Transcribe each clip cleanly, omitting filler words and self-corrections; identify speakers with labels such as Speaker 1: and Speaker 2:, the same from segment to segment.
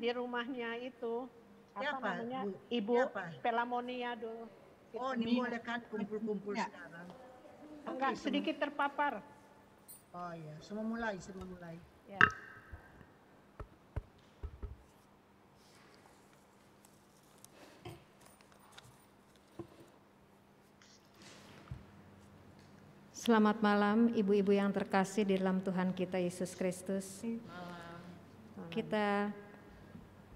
Speaker 1: di rumahnya itu
Speaker 2: Siapa,
Speaker 1: namanya
Speaker 2: Bu?
Speaker 1: Ibu
Speaker 2: Siapa?
Speaker 1: Pelamonia dulu.
Speaker 2: Oh, ini boleh kan kumpul-kumpul sekarang?
Speaker 1: Enggak, sedikit terpapar.
Speaker 2: Oh ya, semua mulai.
Speaker 1: Ya.
Speaker 3: Selamat malam ibu-ibu yang terkasih di dalam Tuhan kita Yesus Kristus. Kita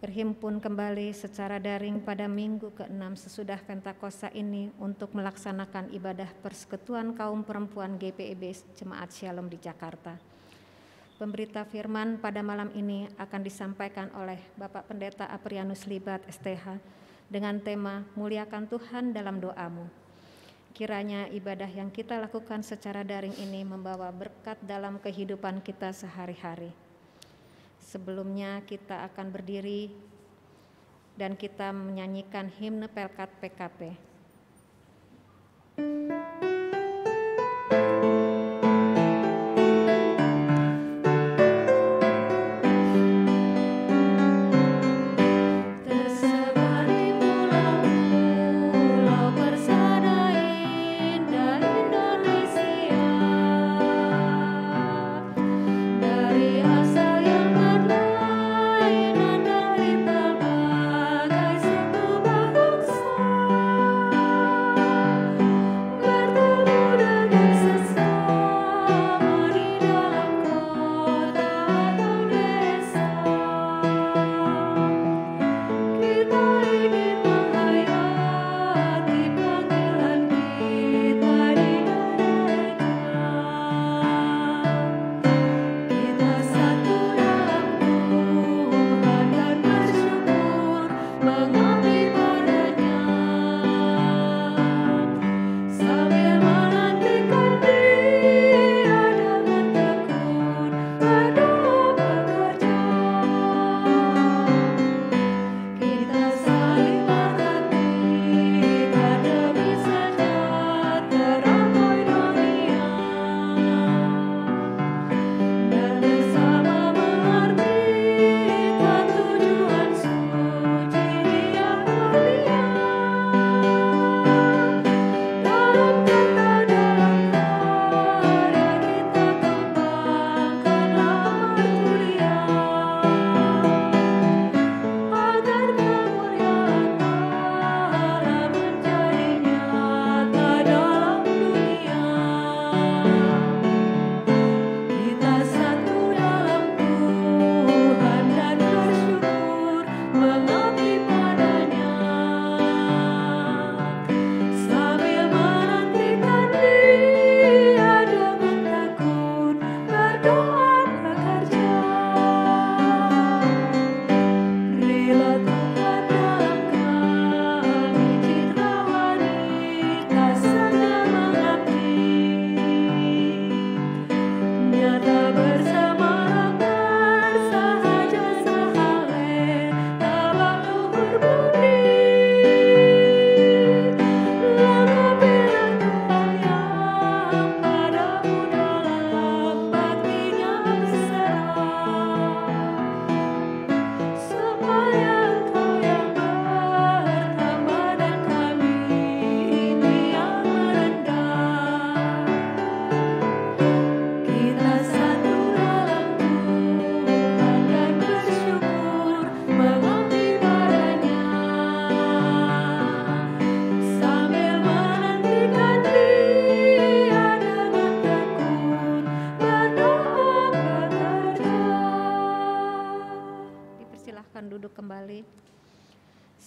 Speaker 3: berhimpun kembali secara daring pada minggu ke-6 sesudah Pentakosta ini untuk melaksanakan ibadah persekutuan kaum perempuan GPIB Jemaat Shalom di Jakarta. Pemberita firman pada malam ini akan disampaikan oleh Bapak Pendeta Aprianus Libat STH dengan tema Muliakan Tuhan dalam doamu. Kiranya ibadah yang kita lakukan secara daring ini membawa berkat dalam kehidupan kita sehari-hari. Sebelumnya kita akan berdiri dan kita menyanyikan himne Pelkat PKP.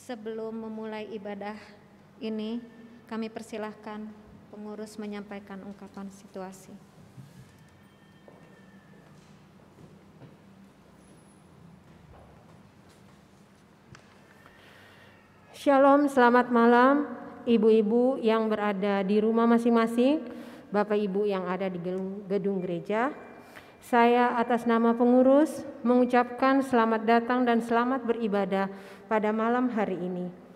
Speaker 3: Sebelum memulai ibadah ini, kami persilahkan pengurus menyampaikan ungkapan situasi.
Speaker 4: Shalom, selamat malam ibu-ibu yang berada di rumah masing-masing, Bapak Ibu yang ada di gedung gereja. Saya atas nama pengurus mengucapkan selamat datang dan selamat beribadah pada malam hari ini.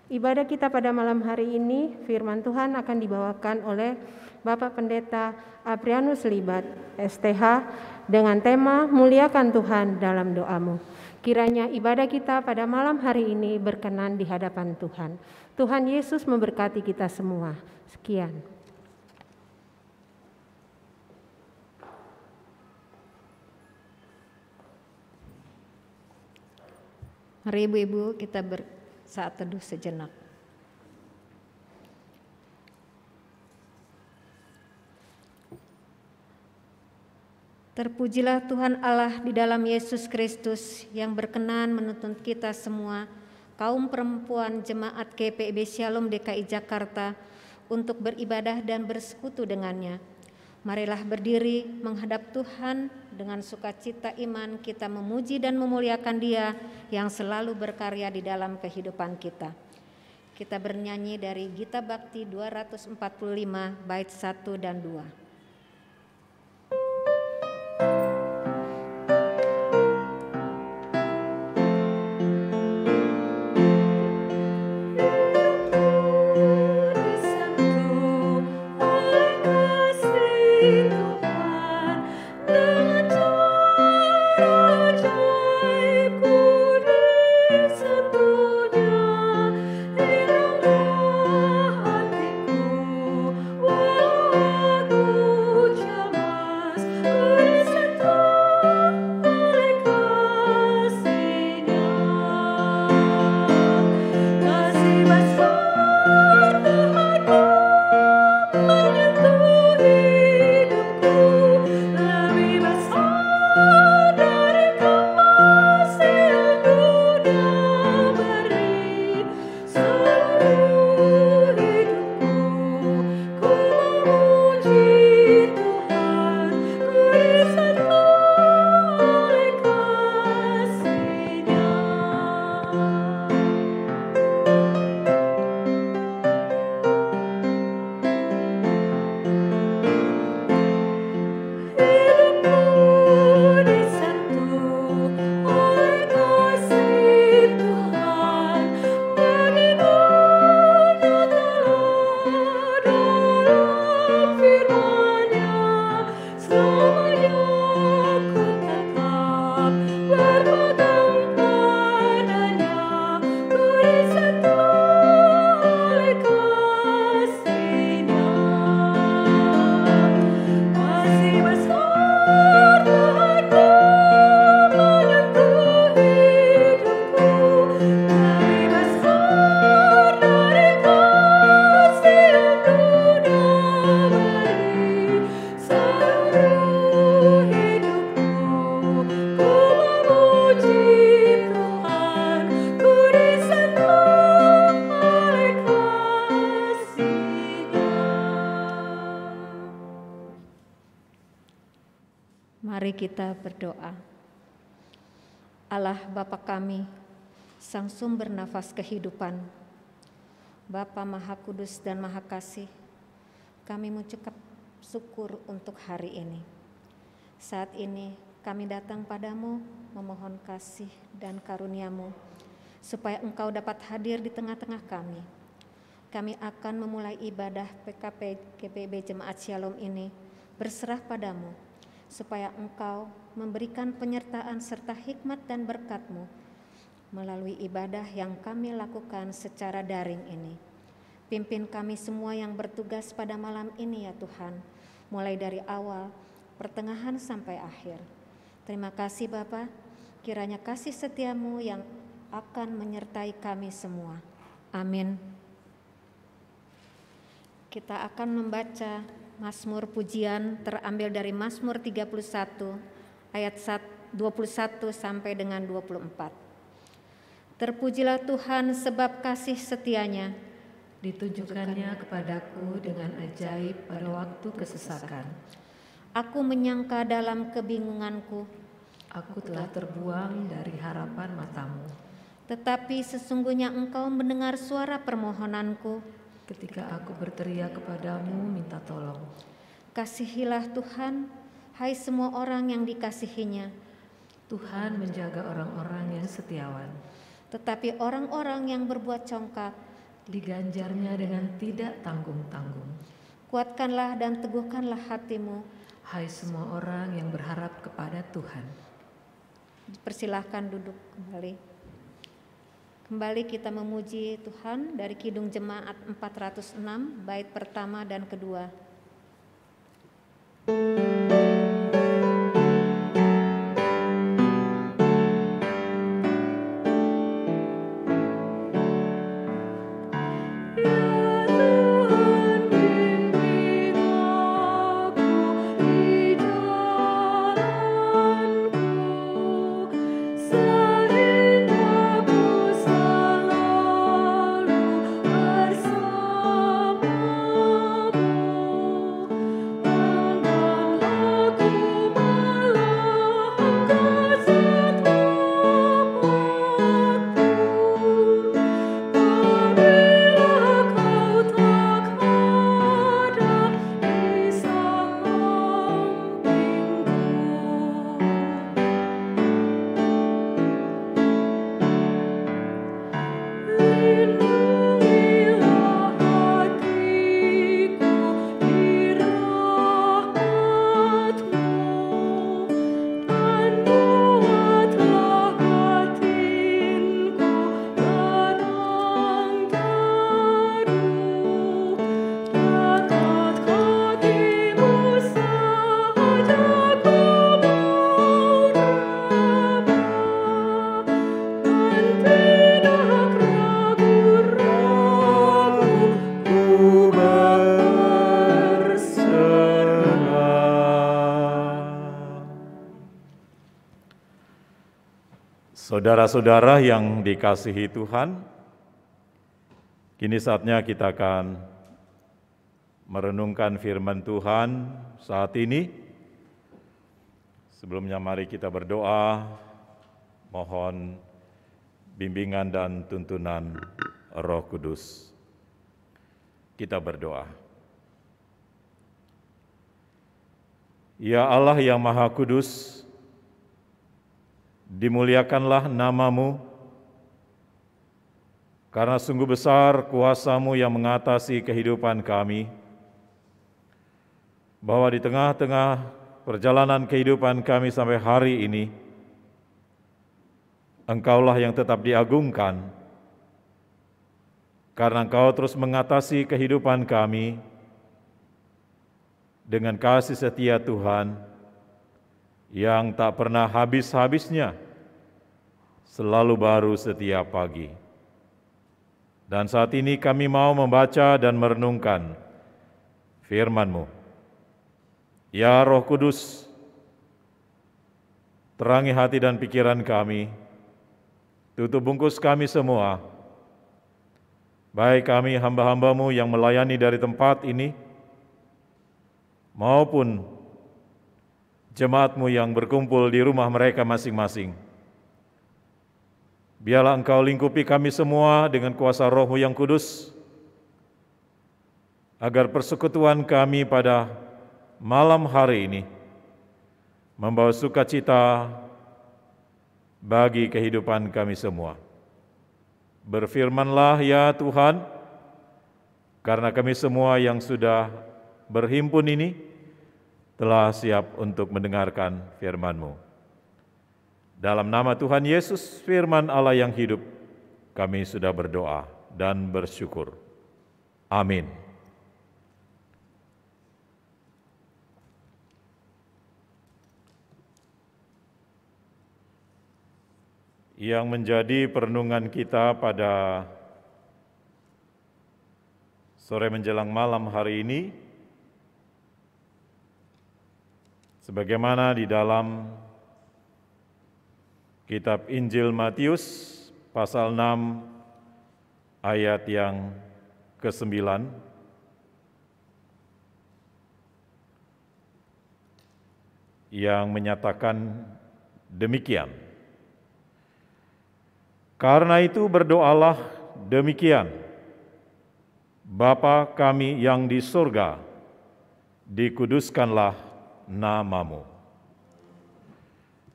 Speaker 4: Ibadah kita pada malam hari ini, firman Tuhan akan dibawakan oleh Bapak Pendeta Aprianus Libat STH dengan tema Muliakan Tuhan dalam doamu. Kiranya ibadah kita pada malam hari ini berkenan di hadapan Tuhan. Tuhan Yesus memberkati kita semua. Sekian.
Speaker 3: Mari ibu-ibu kita bersaat teduh sejenak. Terpujilah Tuhan Allah di dalam Yesus Kristus yang berkenan menuntun kita semua, kaum perempuan jemaat GPIB Shalom DKI Jakarta, untuk beribadah dan bersekutu dengannya. Marilah berdiri menghadap Tuhan dengan sukacita iman, kita memuji dan memuliakan Dia yang selalu berkarya di dalam kehidupan kita. Kita bernyanyi dari Gita Bakti 245 bait 1 dan 2. Mari kita berdoa. Allah Bapa kami, Sang Sumber nafas kehidupan, Bapa Maha Kudus dan Maha Kasih, kami mengucap syukur untuk hari ini. Saat ini kami datang padamu memohon kasih dan karunia-Mu, supaya Engkau dapat hadir di tengah-tengah kami. Kami akan memulai ibadah PKP GPIB Jemaat Shalom ini berserah padamu, supaya Engkau memberikan penyertaan serta hikmat dan berkat-Mu melalui ibadah yang kami lakukan secara daring ini. Pimpin kami semua yang bertugas pada malam ini ya Tuhan, mulai dari awal, pertengahan sampai akhir. Terima kasih Bapa, kiranya kasih setia-Mu yang akan menyertai kami semua. Amin. Kita akan membaca Mazmur pujian terambil dari Mazmur 31 ayat 21 sampai dengan 24. Terpujilah Tuhan sebab kasih setianya
Speaker 5: ditunjukkannya kepadaku dengan ajaib pada waktu kesesakan.
Speaker 3: Aku menyangka dalam kebingunganku,
Speaker 5: aku telah terbuang dari harapan matamu.
Speaker 3: Tetapi sesungguhnya Engkau mendengar suara permohonanku.
Speaker 5: Ketika aku berteriak kepadamu minta tolong.
Speaker 3: Kasihilah Tuhan, hai semua orang yang dikasihinya.
Speaker 5: Tuhan menjaga orang-orang yang setiawan.
Speaker 3: Tetapi orang-orang yang berbuat congkak
Speaker 5: diganjarnya dengan tidak tanggung-tanggung.
Speaker 3: Kuatkanlah dan teguhkanlah hatimu,
Speaker 5: hai semua orang yang berharap kepada Tuhan.
Speaker 3: Persilahkan duduk kembali. Kembali kita memuji Tuhan dari Kidung Jemaat 406, bait pertama dan kedua.
Speaker 6: Saudara-saudara yang dikasihi Tuhan, kini saatnya kita akan merenungkan firman Tuhan saat ini. Sebelumnya mari kita berdoa, mohon bimbingan dan tuntunan Roh Kudus. Kita berdoa. Ya Allah yang Maha Kudus, dimuliakanlah nama-Mu, karena sungguh besar kuasa-Mu yang mengatasi kehidupan kami, bahwa di tengah-tengah perjalanan kehidupan kami sampai hari ini, Engkaulah yang tetap diagungkan, karena Engkau terus mengatasi kehidupan kami dengan kasih setia Tuhan, yang tak pernah habis-habisnya, selalu baru setiap pagi. Dan saat ini kami mau membaca dan merenungkan firman-Mu. Ya Roh Kudus, terangi hati dan pikiran kami, tutup bungkus kami semua, baik kami hamba-hamba-Mu yang melayani dari tempat ini, maupun jemaat-Mu yang berkumpul di rumah mereka masing-masing. Biarlah Engkau lingkupi kami semua dengan kuasa Roh-Mu yang kudus, agar persekutuan kami pada malam hari ini membawa sukacita bagi kehidupan kami semua. Berfirmanlah ya Tuhan, karena kami semua yang sudah berhimpun ini telah siap untuk mendengarkan firman-Mu. Dalam nama Tuhan Yesus, firman Allah yang hidup, kami sudah berdoa dan bersyukur. Amin. Yang menjadi perenungan kita pada sore menjelang malam hari ini, sebagaimana di dalam kitab Injil Matius pasal 6 ayat yang ke-9, yang menyatakan demikian. Karena itu berdoalah demikian, Bapa kami yang di surga, dikuduskanlah nama-Mu.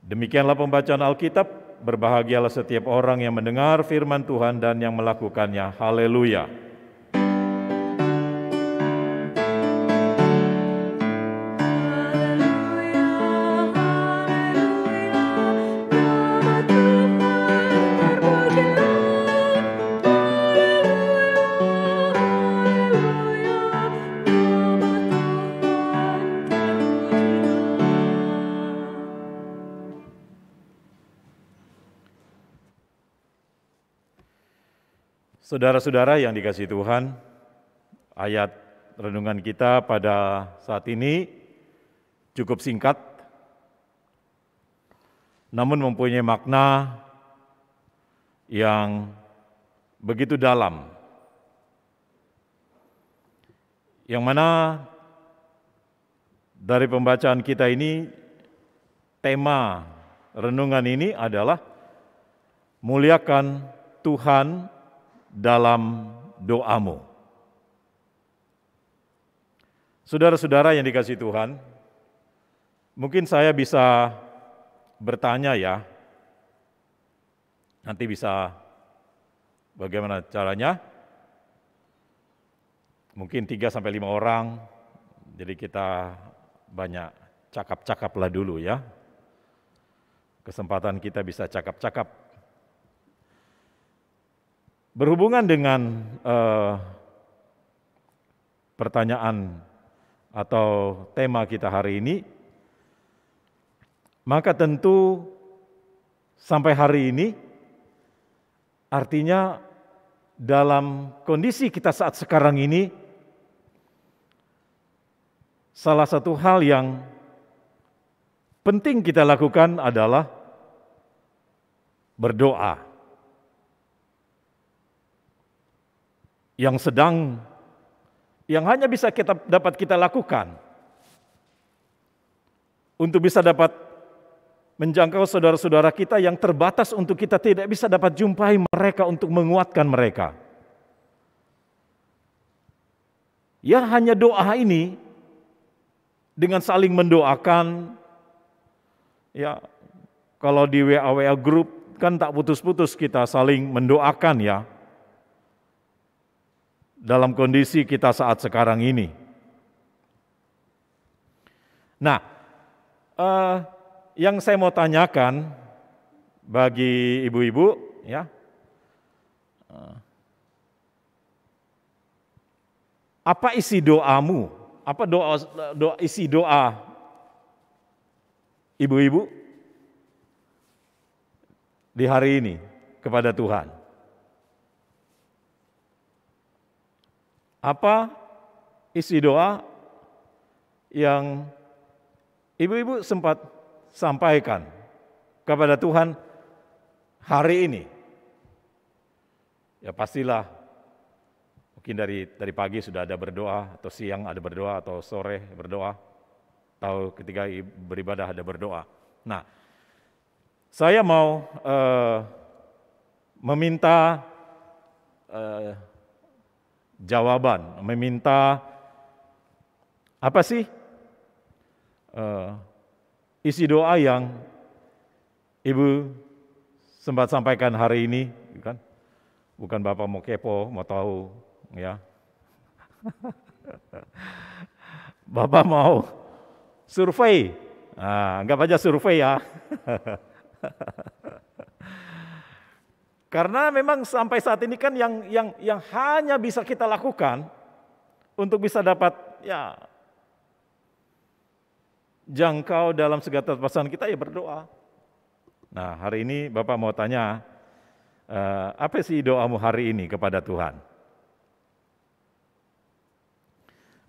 Speaker 6: Demikianlah pembacaan Alkitab, berbahagialah setiap orang yang mendengar firman Tuhan dan yang melakukannya. Haleluya.
Speaker 7: Haleluya, haleluya,
Speaker 6: Saudara-saudara yang dikasihi Tuhan, ayat renungan kita pada saat ini cukup singkat, namun mempunyai makna yang begitu dalam, yang mana dari pembacaan kita ini, tema renungan ini adalah muliakan Tuhan dalam doamu. Saudara-saudara yang dikasihi Tuhan, mungkin saya bisa bertanya ya, nanti bisa bagaimana caranya, mungkin 3-5 orang, jadi kita banyak cakap-cakap lah dulu ya, kesempatan kita bisa cakap-cakap. Berhubungan dengan pertanyaan atau tema kita hari ini, maka tentu sampai hari ini artinya dalam kondisi kita saat sekarang ini, salah satu hal yang penting kita lakukan adalah berdoa. Yang hanya bisa dapat kita lakukan untuk bisa dapat menjangkau saudara-saudara kita yang terbatas untuk kita tidak bisa dapat jumpai mereka untuk menguatkan mereka. Ya hanya doa ini dengan saling mendoakan, ya kalau di WA group kan tak putus-putus kita saling mendoakan ya, dalam kondisi kita saat sekarang ini. Nah, yang saya mau tanyakan bagi ibu-ibu, ya, apa isi doamu? Apa isi doa ibu-ibu di hari ini kepada Tuhan? Apa isi doa yang ibu-ibu sempat sampaikan kepada Tuhan hari ini? Ya pastilah mungkin dari pagi sudah ada berdoa, atau siang ada berdoa, atau sore berdoa, atau ketika beribadah ada berdoa. Nah, saya mau meminta jawaban, meminta apa sih isi doa yang ibu sempat sampaikan hari ini, kan? Bukan Bapak mau kepo, mau tahu, ya. Bapak mau survei, anggap aja survei ya. Karena memang sampai saat ini kan yang hanya bisa kita lakukan untuk bisa dapat ya jangkau dalam segala keterbatasan kita ya berdoa. Nah hari ini Bapak mau tanya, apa sih doamu hari ini kepada Tuhan?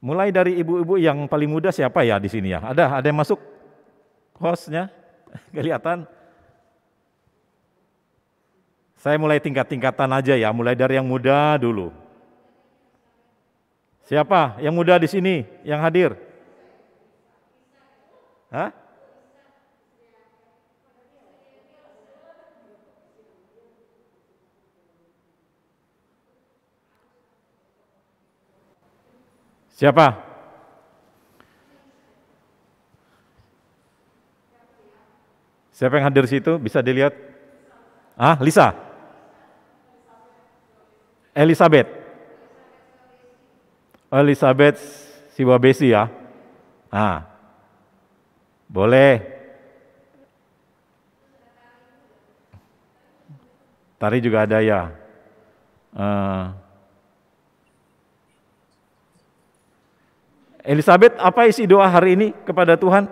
Speaker 6: Mulai dari ibu-ibu yang paling muda siapa ya di sini ya? Ada yang masuk hostnya? Kelihatan? Saya mulai tingkat-tingkatan aja ya, mulai dari yang muda dulu. Siapa yang muda di sini yang hadir? Hah? Siapa? Siapa yang hadir situ? Bisa dilihat? Lisa? Elizabeth Siwabesi ya. Boleh. Tari juga ada ya. Elizabeth, apa isi doa hari ini kepada Tuhan?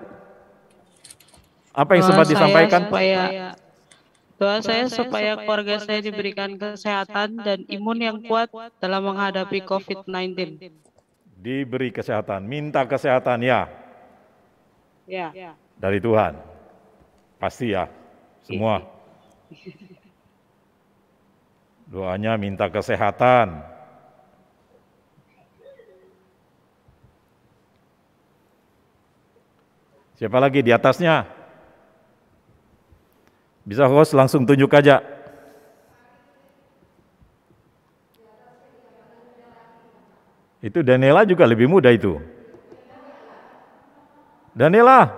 Speaker 6: Apa yang sempat disampaikan?
Speaker 7: Supaya Doa saya supaya keluarga saya diberikan kesehatan dan imun yang kuat dalam menghadapi COVID-19.
Speaker 6: Diberi kesehatan, minta kesehatan ya.
Speaker 7: Ya.
Speaker 6: Dari Tuhan. Pasti ya, semua. Doanya minta kesehatan. Siapa lagi di atasnya? Bisa host langsung tunjuk aja. Itu Daniela juga lebih muda itu. Daniela.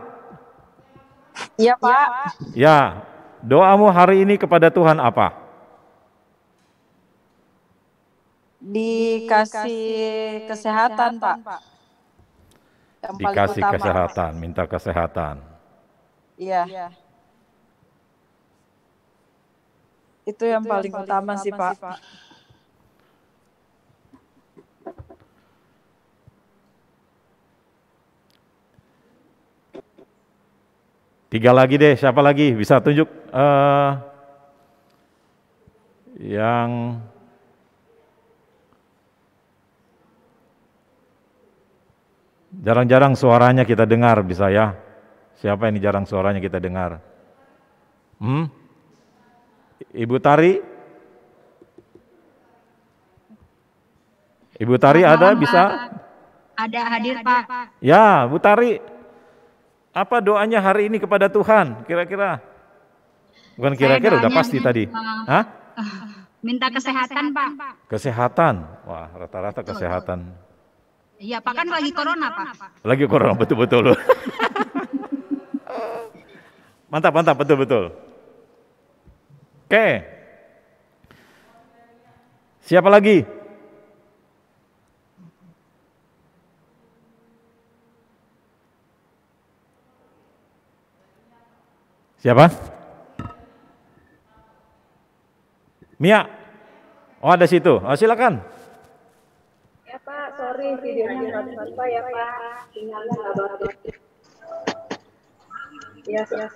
Speaker 8: Iya Pak.
Speaker 6: Ya, doamu hari ini kepada Tuhan apa?
Speaker 8: Dikasih kesehatan Pak. Yang paling
Speaker 6: Dikasih
Speaker 8: utama.
Speaker 6: kesehatan, minta kesehatan.
Speaker 8: Iya. Itu yang paling utama sih Pak.
Speaker 6: Tiga lagi deh, siapa lagi? Bisa tunjuk yang jarang-jarang suaranya kita dengar, bisa ya? Siapa ini jarang suaranya kita dengar? Ibu Tari? Ibu Tari ada, bisa?
Speaker 9: Ada hadir Pak.
Speaker 6: Ya, Bu Tari. Apa doanya hari ini kepada Tuhan, kira-kira? Bukan kira-kira, udah pasti tadi. Hah?
Speaker 9: Minta kesehatan Pak.
Speaker 6: Kesehatan, wah rata-rata kesehatan.
Speaker 9: Iya Pak, kan lagi corona Pak.
Speaker 6: Lagi corona, betul-betul. Mantap, betul-betul. Oke. Siapa lagi? Siapa? Mia. Oh, ada situ. Oh, silakan.
Speaker 10: Ya Pak, sorry videonya nggak sampai ya Pak, sinyalnya nggak bagus. Ya Pak,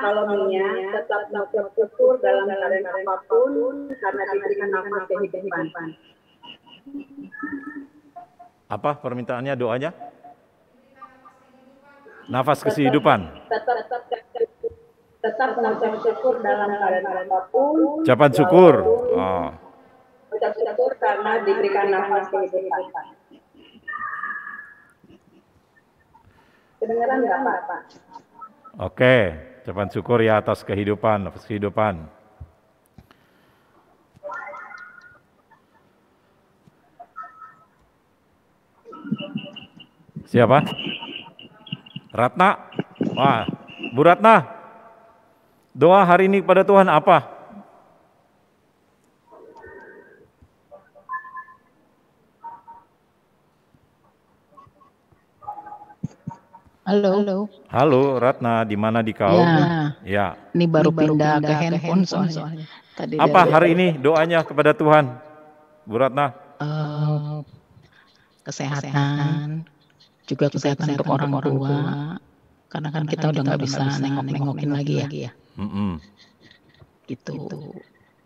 Speaker 10: kalau Mia tetap bersyukur dalam keadaan apapun karena diberikan nafas kehidupan.
Speaker 6: Apa permintaannya, doanya? Nafas kehidupan.
Speaker 10: Tetap mengucap syukur dalam keadaan apapun.
Speaker 6: Ucapan syukur. Oh.
Speaker 10: Ucap syukur karena diberikan nafas kehidupan. Kedengaran nggak Pak?
Speaker 6: Oke, ucapan syukur ya atas kehidupan, nafas kehidupan. Siapa? Ratna? Wah, Bu Ratna. Doa hari ini kepada Tuhan apa?
Speaker 11: Halo.
Speaker 6: Halo Ratna, di mana di kau? Ya.
Speaker 11: Ini baru pindah ke handphone soalnya. Tadi
Speaker 6: apa hari ini doanya kepada Tuhan, Bu Ratna?
Speaker 11: Kesehatan, juga kesehatan untuk orang tua. Karena kan kita udah nggak bisa nengok-nengokin lagi ya. Gitu.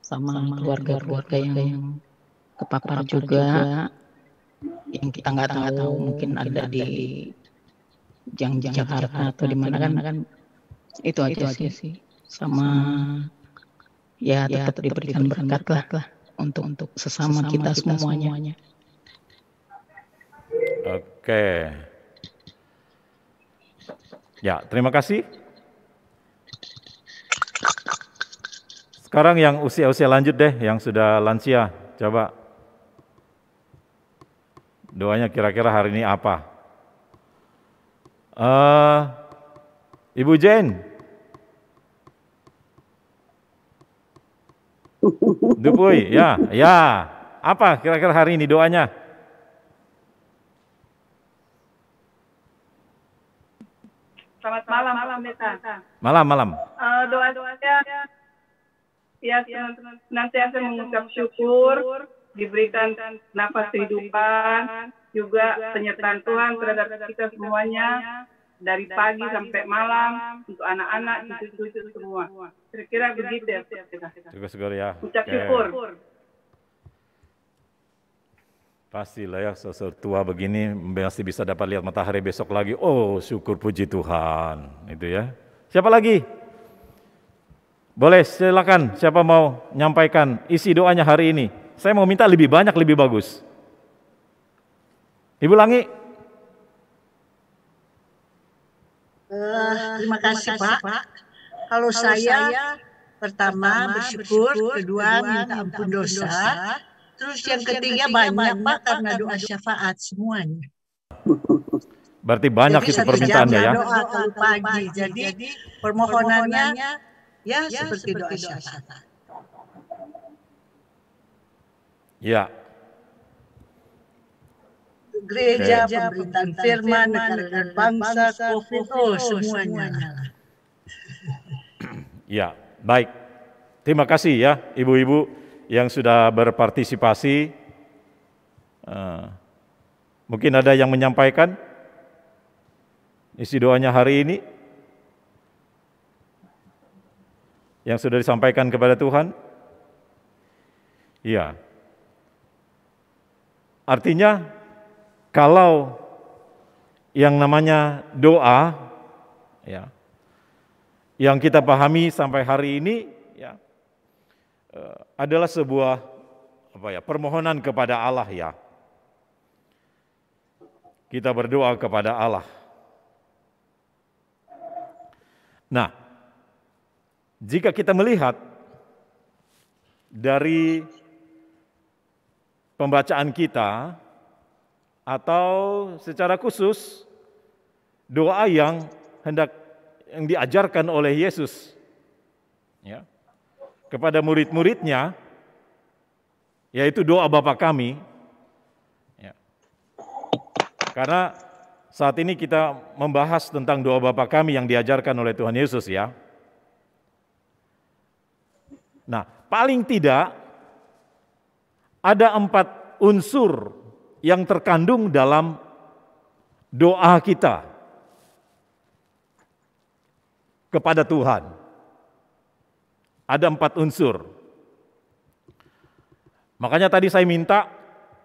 Speaker 11: Sama keluarga-keluarga yang kepapar juga, yang kita nggak tahu mungkin ada di Jakarta atau di mana kan itu aja sih. Sama ya tetap diberikan berkat lah untuk sesama kita semuanya.
Speaker 6: Oke. Ya, terima kasih. Sekarang yang usia-usia lanjut deh, yang sudah lansia, coba doanya kira-kira hari ini apa? Ibu Jane, Dupuy, ya, apa kira-kira hari ini doanya?
Speaker 12: Selamat malam, Pendeta.
Speaker 6: Malam.
Speaker 12: Doa-doanya ya senantiasa mengucap syukur, diberikan nafas kehidupan, juga penyertaan Tuhan terhadap kita semuanya, dari pagi sampai malam untuk anak-anak, cucu-cucu semua. Kira-kira begitu ya.
Speaker 6: Syukur ya.
Speaker 12: Ucap
Speaker 6: Oke.
Speaker 12: syukur.
Speaker 6: Pastilah ya, sosok tua begini masih bisa dapat lihat matahari besok lagi. Oh, syukur puji Tuhan. Itu ya. Siapa lagi? Boleh, silakan. Siapa mau nyampaikan isi doanya hari ini? Saya mau minta lebih banyak, lebih bagus. Ibu Langi.
Speaker 2: Terima kasih Pak. Kalau saya pertama bersyukur, kedua minta ampun dosa, terus yang ketiga banyak Pak karena doa syafaat semuanya.
Speaker 6: Berarti banyak
Speaker 2: Jadi
Speaker 6: itu permintaannya ya.
Speaker 2: doa kalau pagi. Jadi permohonannya ya seperti doa syafaat.
Speaker 6: Ya.
Speaker 2: Gereja, pemberitaan firman, negara dan bangsa, COVID, semuanya.
Speaker 6: Ya, baik. Terima kasih ya ibu-ibu yang sudah berpartisipasi. Mungkin ada yang menyampaikan isi doanya hari ini yang sudah disampaikan kepada Tuhan. Iya. Artinya kalau yang namanya doa ya yang kita pahami sampai hari ini ya adalah sebuah permohonan kepada Allah ya. Kita berdoa kepada Allah. Nah, jika kita melihat dari pembacaan kita atau secara khusus doa yang diajarkan oleh Yesus ya, kepada murid-muridnya, yaitu doa Bapa kami. Ya. Karena saat ini kita membahas tentang doa Bapa kami yang diajarkan oleh Tuhan Yesus ya. Nah, paling tidak ada 4 unsur yang terkandung dalam doa kita kepada Tuhan. Ada 4 unsur. Makanya tadi saya minta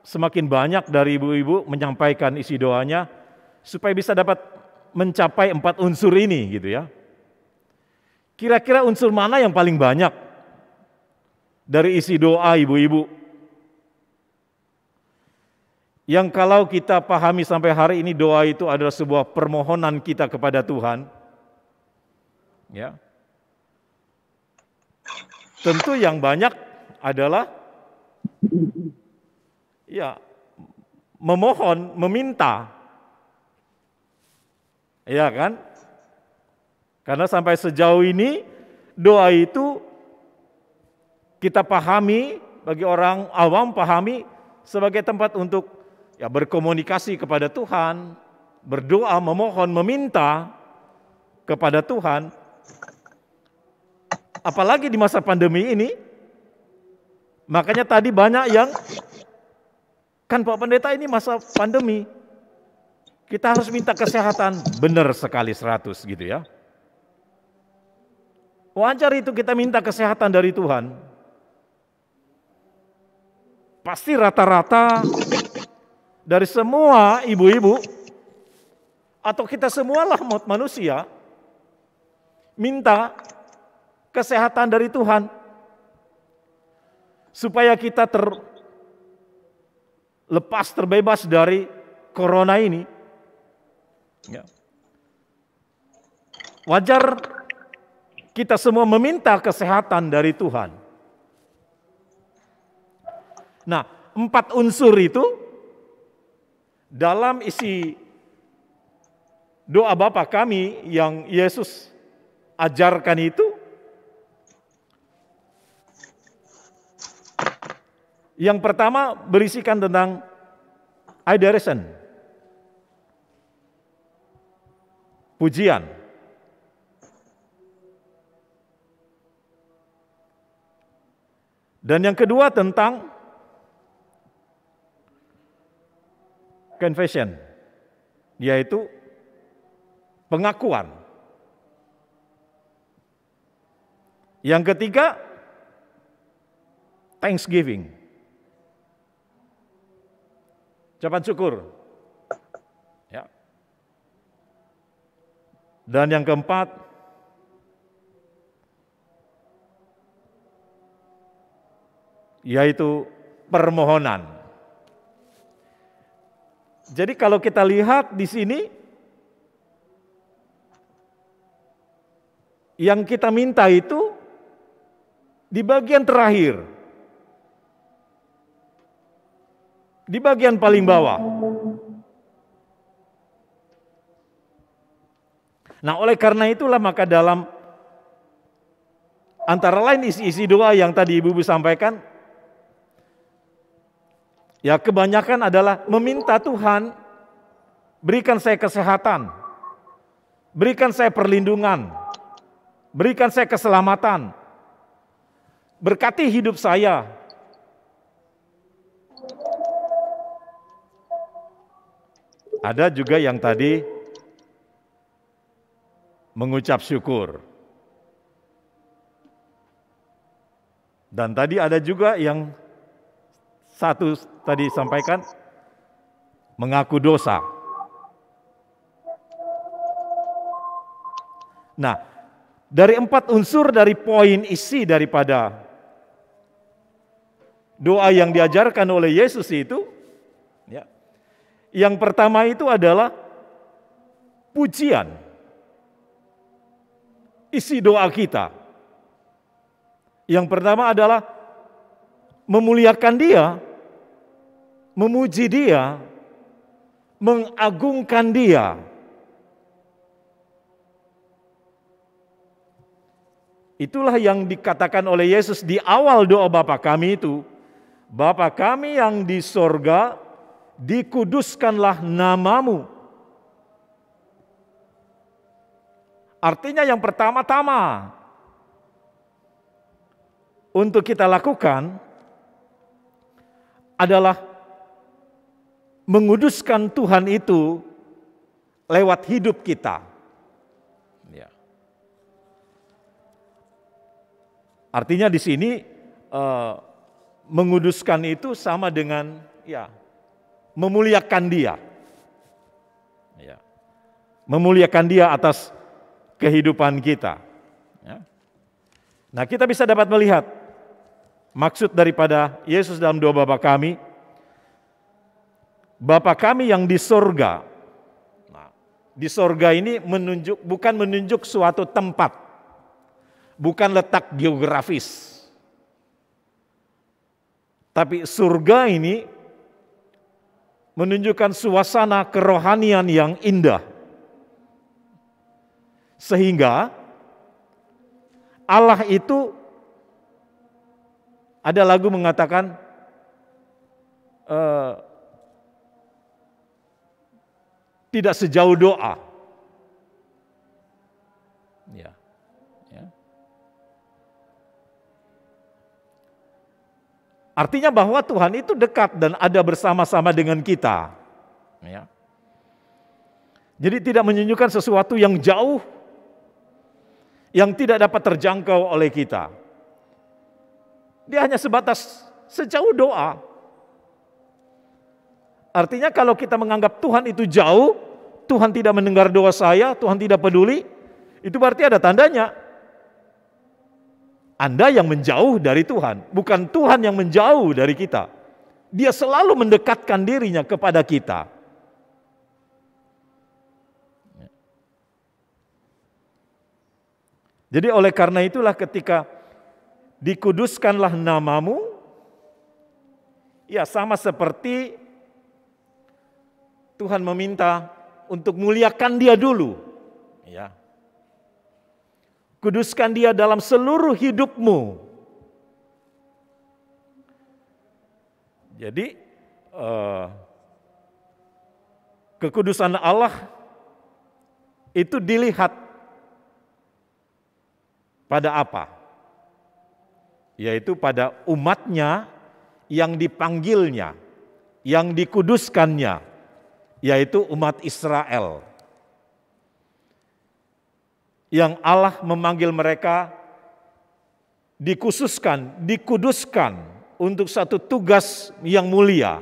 Speaker 6: semakin banyak dari ibu-ibu menyampaikan isi doanya supaya bisa dapat mencapai 4 unsur ini gitu ya. Kira-kira unsur mana yang paling banyak dari isi doa ibu-ibu? Yang kalau kita pahami sampai hari ini doa itu adalah sebuah permohonan kita kepada Tuhan. Ya. Tentu yang banyak adalah ya memohon, meminta. Ya kan? Karena sampai sejauh ini doa itu kita pahami, bagi orang awam pahami sebagai tempat untuk ya berkomunikasi kepada Tuhan, berdoa, memohon, meminta kepada Tuhan. Apalagi di masa pandemi ini, makanya tadi banyak yang, kan Pak Pendeta ini masa pandemi, kita harus minta kesehatan, benar sekali 100 gitu ya. Wajar itu kita minta kesehatan dari Tuhan. Pasti rata-rata dari semua ibu-ibu atau kita semualah manusia minta kesehatan dari Tuhan supaya kita terlepas, terbebas dari corona ini. Ya. Wajar kita semua meminta kesehatan dari Tuhan. Nah, 4 unsur itu dalam isi doa Bapa kami yang Yesus ajarkan itu, yang pertama berisikan tentang adoration, pujian. Dan yang kedua tentang confession, yaitu pengakuan. Yang ketiga, thanksgiving. Ucapan syukur. Ya. Dan yang keempat, yaitu permohonan. Jadi kalau kita lihat di sini, yang kita minta itu di bagian terakhir, di bagian paling bawah. Nah, oleh karena itulah maka dalam antara lain isi-isi doa yang tadi Ibu-ibu sampaikan, ya kebanyakan adalah meminta Tuhan, berikan saya kesehatan, berikan saya perlindungan, berikan saya keselamatan, berkati hidup saya. Ada juga yang tadi mengucap syukur. Dan tadi ada juga yang satu tadi sampaikan, mengaku dosa. Nah, dari 4 unsur dari poin isi daripada doa yang diajarkan oleh Yesus itu, ya, yang pertama itu adalah pujian. Isi doa kita. Yang pertama adalah memuliakan Dia, memuji Dia, mengagungkan Dia. Itulah yang dikatakan oleh Yesus di awal doa Bapa kami itu. Bapa kami yang di sorga, dikuduskanlah namamu. Artinya yang pertama-tama untuk kita lakukan adalah menguduskan Tuhan itu lewat hidup kita. Ya. Artinya di sini menguduskan itu sama dengan ya memuliakan Dia. Ya. Memuliakan Dia atas kehidupan kita. Ya. Nah, kita bisa dapat melihat maksud daripada Yesus dalam doa Bapa kami. Bapa kami yang di sorga. Nah, di sorga ini bukan menunjuk suatu tempat, bukan letak geografis. Tapi surga ini menunjukkan suasana kerohanian yang indah. Sehingga Allah itu, ada lagu mengatakan tidak sejauh doa. Ya. Ya. Artinya bahwa Tuhan itu dekat dan ada bersama-sama dengan kita. Ya. Jadi tidak menunjukkan sesuatu yang jauh, yang tidak dapat terjangkau oleh kita. Dia hanya sebatas sejauh doa. Artinya kalau kita menganggap Tuhan itu jauh, Tuhan tidak mendengar doa saya, Tuhan tidak peduli, itu berarti ada tandanya. Anda yang menjauh dari Tuhan, bukan Tuhan yang menjauh dari kita. Dia selalu mendekatkan dirinya kepada kita. Jadi oleh karena itulah ketika dikuduskanlah namamu, ya sama seperti Tuhan meminta untuk muliakan Dia dulu. Ya. Kuduskan Dia dalam seluruh hidupmu. Jadi kekudusan Allah itu dilihat pada apa? Yaitu pada umatnya yang dipanggilnya, yang dikuduskannya, yaitu umat Israel. yang Allah memanggil mereka dikuduskan untuk satu tugas yang mulia.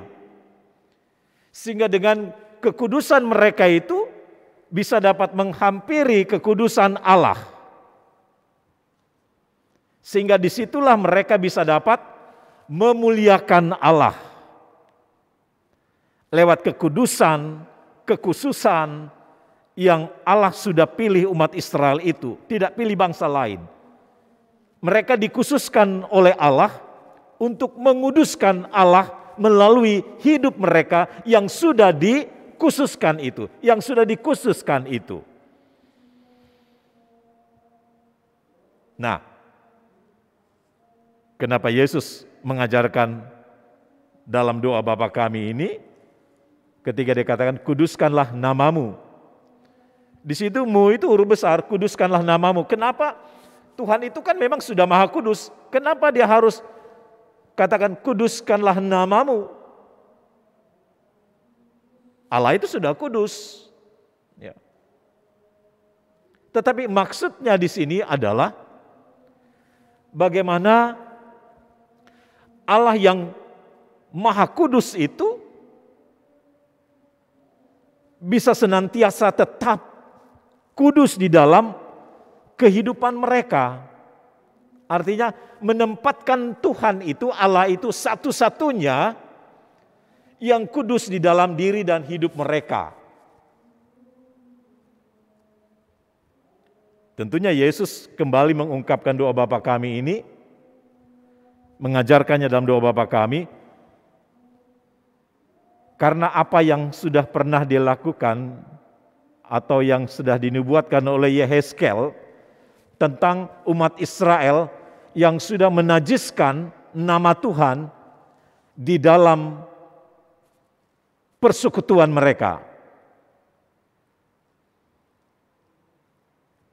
Speaker 6: Sehingga dengan kekudusan mereka itu bisa dapat menghampiri kekudusan Allah. Sehingga disitulah mereka bisa dapat memuliakan Allah. Lewat kekudusan, kekhususan yang Allah sudah pilih umat Israel itu, tidak pilih bangsa lain. Mereka dikhususkan oleh Allah untuk menguduskan Allah melalui hidup mereka yang sudah dikhususkan itu, Nah, kenapa Yesus mengajarkan dalam doa Bapa kami ini ketika dia katakan kuduskanlah namamu. Di situ mu itu huruf besar, kuduskanlah namamu. Kenapa? Tuhan itu kan memang sudah maha kudus. Kenapa dia harus katakan kuduskanlah namamu? Allah itu sudah kudus. Ya. Tetapi maksudnya di sini adalah bagaimana Allah yang maha kudus itu bisa senantiasa tetap kudus di dalam kehidupan mereka. Artinya menempatkan Tuhan itu, Allah itu satu-satunya yang kudus di dalam diri dan hidup mereka. Tentunya Yesus kembali mengungkapkan doa Bapa kami ini, mengajarkannya dalam doa Bapa kami, karena apa yang sudah pernah dilakukan atau yang sudah dinubuatkan oleh Yehezkel tentang umat Israel yang sudah menajiskan nama Tuhan di dalam persekutuan mereka.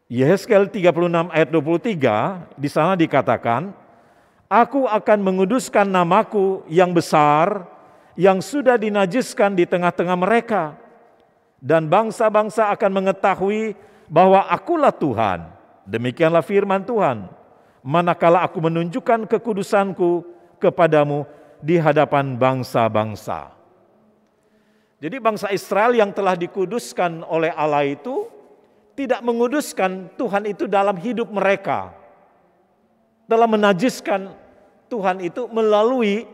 Speaker 6: Yehezkel 36 ayat 23 di sana dikatakan, Aku akan menguduskan namaku yang besar yang sudah dinajiskan di tengah-tengah mereka, dan bangsa-bangsa akan mengetahui bahwa akulah Tuhan. Demikianlah firman Tuhan, manakala aku menunjukkan kekudusanku kepadamu di hadapan bangsa-bangsa. Jadi bangsa Israel yang telah dikuduskan oleh Allah itu tidak menguduskan Tuhan itu dalam hidup mereka. Dalam menajiskan Tuhan itu melalui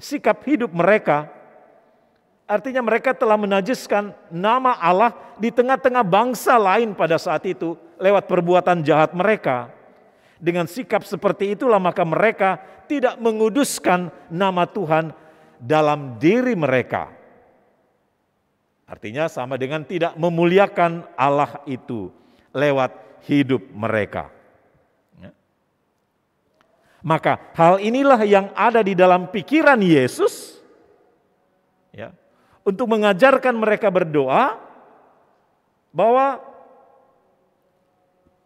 Speaker 6: sikap hidup mereka. Artinya mereka telah menajiskan nama Allah di tengah-tengah bangsa lain pada saat itu lewat perbuatan jahat mereka. Dengan sikap seperti itulah maka mereka tidak menguduskan nama Tuhan dalam diri mereka. Artinya sama dengan tidak memuliakan Allah itu lewat hidup mereka. Maka hal inilah yang ada di dalam pikiran Yesus ya, untuk mengajarkan mereka berdoa bahwa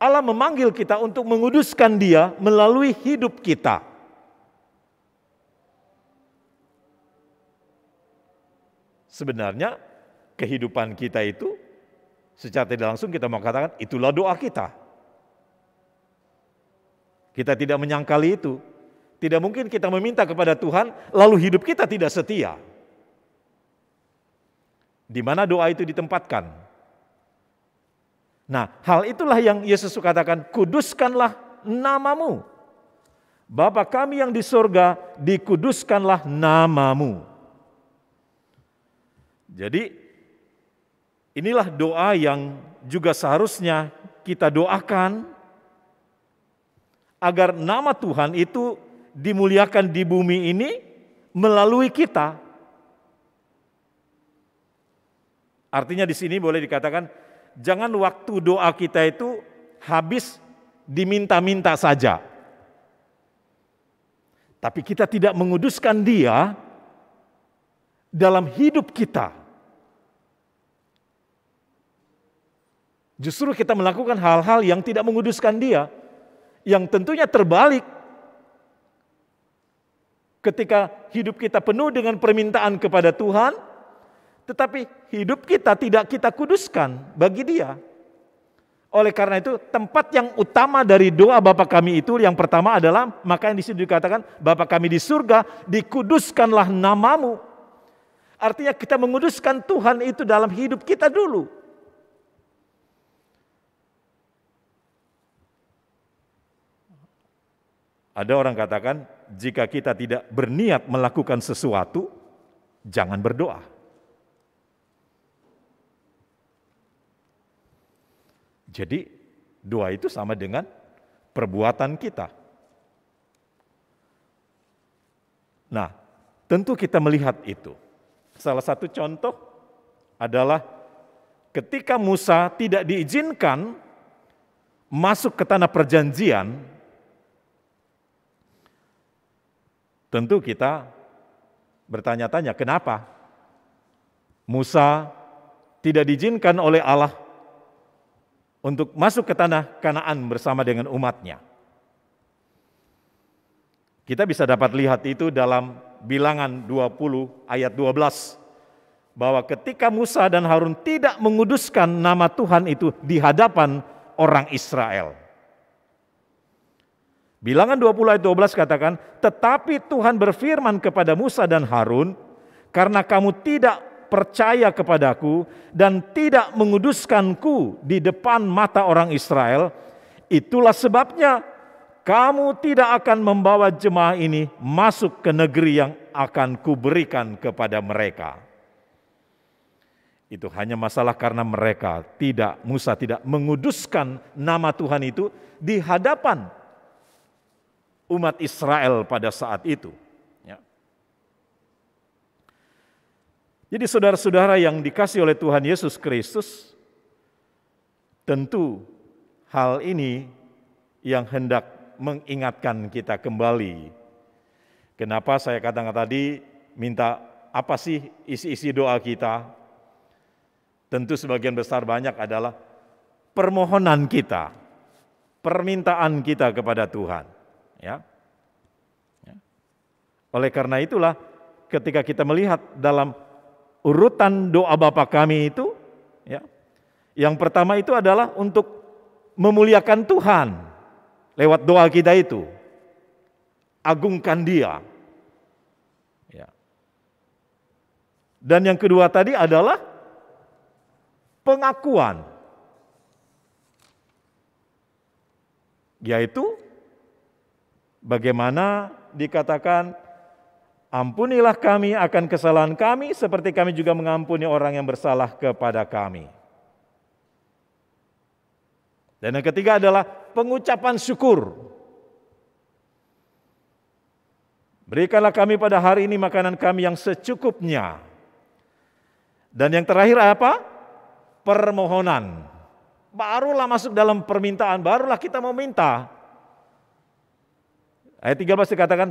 Speaker 6: Allah memanggil kita untuk menguduskan Dia melalui hidup kita. Sebenarnya kehidupan kita itu secara tidak langsung kita mau katakan itulah doa kita. Kita tidak menyangkali itu. Tidak mungkin kita meminta kepada Tuhan lalu hidup kita tidak setia. Di mana doa itu ditempatkan? Nah, hal itulah yang Yesus katakan, kuduskanlah namamu. Bapa kami yang di surga, dikuduskanlah namamu. Jadi, inilah doa yang juga seharusnya kita doakan agar nama Tuhan itu dimuliakan di bumi ini melalui kita. Artinya di sini boleh dikatakan, jangan waktu doa kita itu habis diminta-minta saja. Tapi kita tidak menguduskan Dia dalam hidup kita. Justru kita melakukan hal-hal yang tidak menguduskan Dia, yang tentunya terbalik. Ketika hidup kita penuh dengan permintaan kepada Tuhan, tetapi hidup kita tidak kita kuduskan bagi Dia. Oleh karena itu, tempat yang utama dari doa Bapa kami itu yang pertama adalah, maka yang di situ dikatakan, Bapa kami di surga, dikuduskanlah namamu. Artinya kita menguduskan Tuhan itu dalam hidup kita dulu. Ada orang katakan, jika kita tidak berniat melakukan sesuatu, jangan berdoa. Jadi doa itu sama dengan perbuatan kita. Nah, tentu kita melihat itu. Salah satu contoh adalah ketika Musa tidak diizinkan masuk ke tanah perjanjian, tentu kita bertanya-tanya kenapa Musa tidak diizinkan oleh Allah untuk masuk ke tanah Kanaan bersama dengan umatnya. Kita bisa dapat lihat itu dalam Bilangan 20 ayat 12. Bahwa ketika Musa dan Harun tidak menguduskan nama Tuhan itu di hadapan orang Israel. Bilangan 20 ayat 12 katakan, tetapi Tuhan berfirman kepada Musa dan Harun, karena kamu tidak percaya kepadaku dan tidak menguduskanku di depan mata orang Israel, itulah sebabnya kamu tidak akan membawa jemaah ini masuk ke negeri yang akan kuberikan kepada mereka. Itu hanya masalah karena Musa tidak menguduskan nama Tuhan itu di hadapan umat Israel pada saat itu. Ya. Jadi saudara-saudara yang dikasih oleh Tuhan Yesus Kristus, tentu hal ini yang hendak mengingatkan kita kembali. Kenapa saya katakan tadi minta apa sih isi-isi doa kita? Tentu sebagian besar banyak adalah permohonan kita, permintaan kita kepada Tuhan. Ya. Oleh karena itulah ketika kita melihat dalam urutan doa Bapa kami itu, ya, yang pertama itu adalah untuk memuliakan Tuhan lewat doa kita itu, agungkan Dia. Ya. Dan yang kedua tadi adalah pengakuan, yaitu bagaimana dikatakan, ampunilah kami akan kesalahan kami seperti kami juga mengampuni orang yang bersalah kepada kami. Dan yang ketiga adalah pengucapan syukur. Berikanlah kami pada hari ini makanan kami yang secukupnya. Dan yang terakhir apa? Permohonan. Barulah masuk dalam permintaan, barulah kita mau minta. Ayat 13 dikatakan,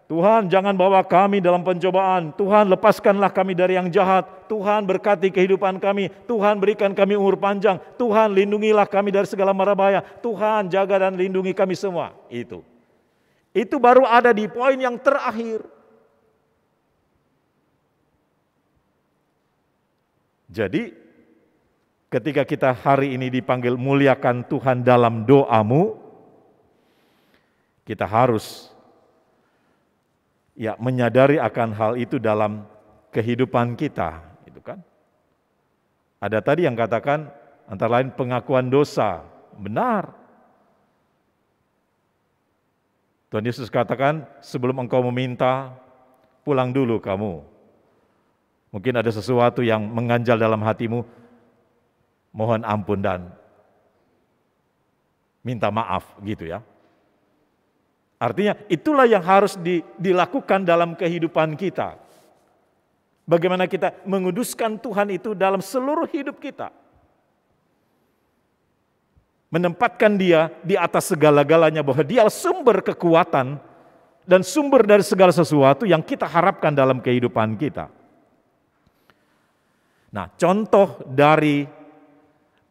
Speaker 6: Tuhan jangan bawa kami dalam pencobaan, Tuhan lepaskanlah kami dari yang jahat, Tuhan berkati kehidupan kami, Tuhan berikan kami umur panjang, Tuhan lindungilah kami dari segala mara bahaya, Tuhan jaga dan lindungi kami semua. Itu baru ada di poin yang terakhir. Jadi ketika kita hari ini dipanggil muliakan Tuhan dalam doamu, kita harus menyadari akan hal itu dalam kehidupan kita, itu kan. Ada tadi yang katakan antara lain pengakuan dosa, benar. Tuhan Yesus katakan sebelum engkau meminta, pulang dulu kamu. Mungkin ada sesuatu yang mengganjal dalam hatimu, mohon ampun dan minta maaf gitu ya. Artinya itulah yang harus dilakukan dalam kehidupan kita. Bagaimana kita menguduskan Tuhan itu dalam seluruh hidup kita. Menempatkan Dia di atas segala-galanya, bahwa Dia sumber kekuatan dan sumber dari segala sesuatu yang kita harapkan dalam kehidupan kita. Nah, contoh dari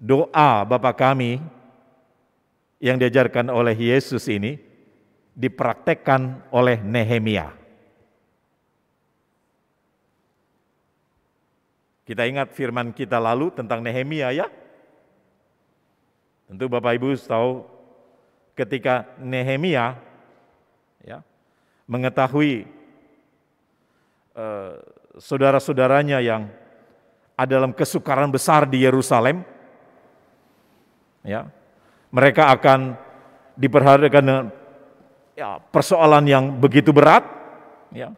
Speaker 6: doa Bapa kami yang diajarkan oleh Yesus ini dipraktekkan oleh Nehemia. Kita ingat firman kita lalu tentang Nehemia ya. Tentu Bapak Ibu tahu ketika Nehemia ya, mengetahui saudara-saudaranya yang ada dalam kesukaran besar di Yerusalem, ya, mereka akan diperhadapkan dengan ya, persoalan yang begitu berat, ya.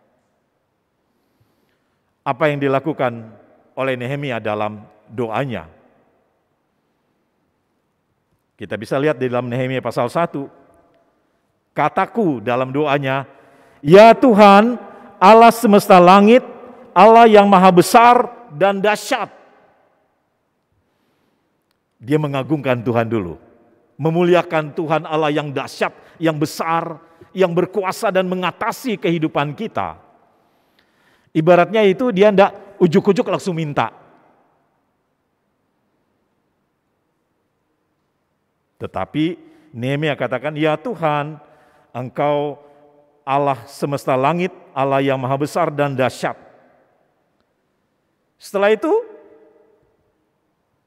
Speaker 6: Apa yang dilakukan oleh Nehemia dalam doanya? Kita bisa lihat di dalam Nehemia pasal 1, kataku dalam doanya, ya Tuhan Allah semesta langit, Allah yang maha besar dan dahsyat. Dia mengagungkan Tuhan dulu, memuliakan Tuhan Allah yang dahsyat, yang besar, yang berkuasa dan mengatasi kehidupan kita. Ibaratnya itu dia tidak ujuk-ujuk langsung minta. Tetapi Nehemia katakan, ya Tuhan, Engkau Allah semesta langit, Allah yang maha besar dan dahsyat. Setelah itu,